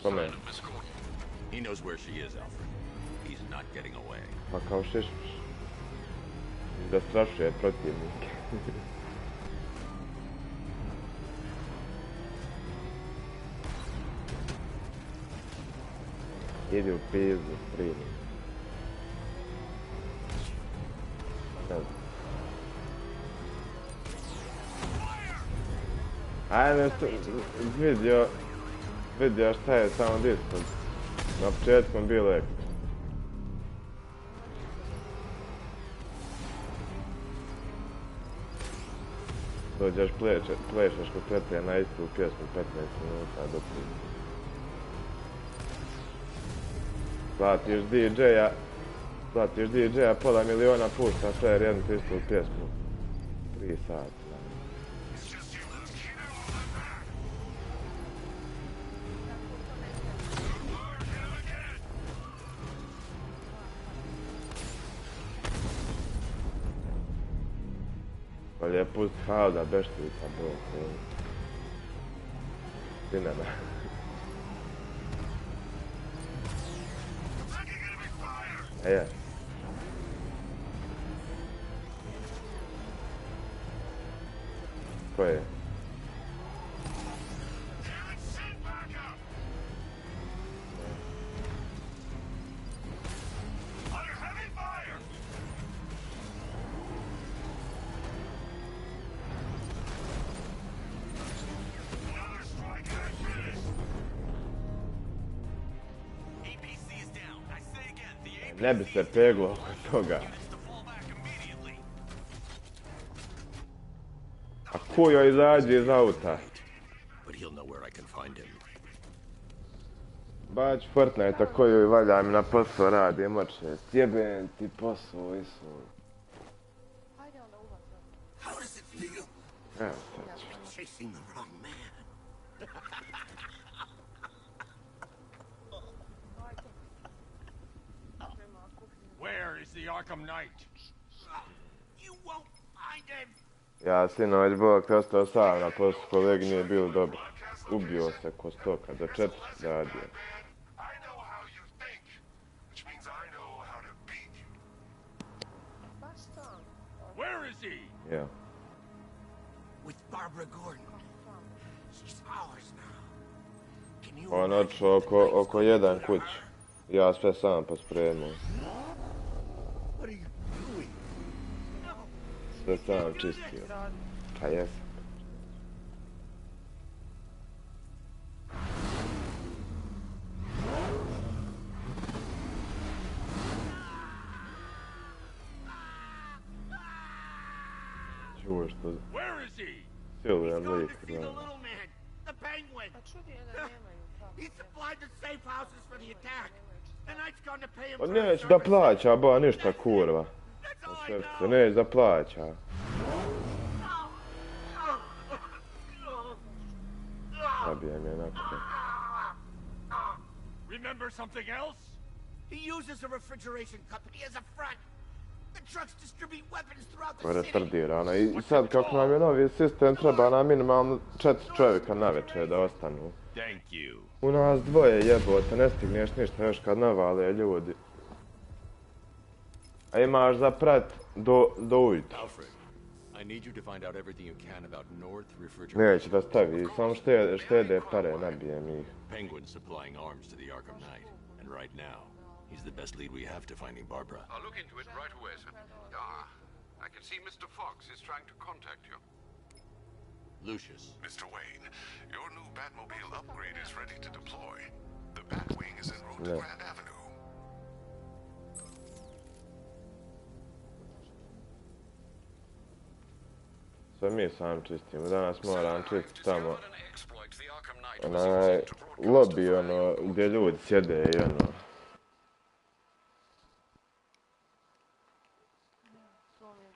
Kome? He knows where she is, Alfred. He's not getting away. Pa kao šešmiš. Zastrašuje protivnike. Idi u pizdu, primi. Ne znam. Ajme, vidio šta je samo disput. Na početku mi bilo ekstra. Dođeš plešeš kod tete na istu pjesmu 15 minuta do prije. Platiš DJ-a pola miliona puta sve jednu istu pjesmu. 3 sata. Ali je pust halda, beštica, bro. Dinara. Je. Ko je? Ne bi se peglo oko toga. A ko joj izađe iz auta? Bać Fortnite, ko joj valja mi na posao radi, moće. Sjebem ti posao, Isu. Evo sad ću. Where is the Arkham Knight? You won't find him. Ja sinoć Bog te ostao sam na poslu, kolegi nije bilo dobro. Ubio se ko stoka, do 4 radio. Where is he? Yeah. With Barbara Gordon. She's ours now. Can you On otišao oko jedan kući. Ja sve sam pospremao. What are you doing? Sve sam čistio. Pa jesam. Čuo što... Silujem lik, The little man, the penguin. He supplied the safe houses for the attack. The knight's gone to pay him Pa for his neće da services. plaća, ba, ništa kurva. Neće da plaća. Zabijem je nakon. Remember something else? He uses a refrigeration company as a front. The trucks distribute weapons throughout the To je city. retardirano. I sad kako nam je novi sistem, treba nam minimalno 4 čovjeka navečer da ostanu. U nas dvoje jebote, ne stigneš ništa još kad navale ljudi. A imaš za prat do ujutru. Neće da stavi, samo štede pare, nabijem ih. Penguin's supplying arms to the Arkham Knight, and right now, he's the best lead we have to finding Barbara. I'll look into it right away, sir. I can see Mr. Fox is trying to contact you. Lucius. Mr. Wayne, your new Batmobile upgrade is ready to deploy. The Batwing is en route to Grand Avenue. Sve mi sam čistimo, danas moram čistiti tamo onaj lobby, ono, gdje ljudi sjede i ono.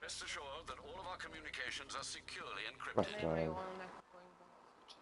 Rest assured that all of our communications are securely Pa encrypted. šta je?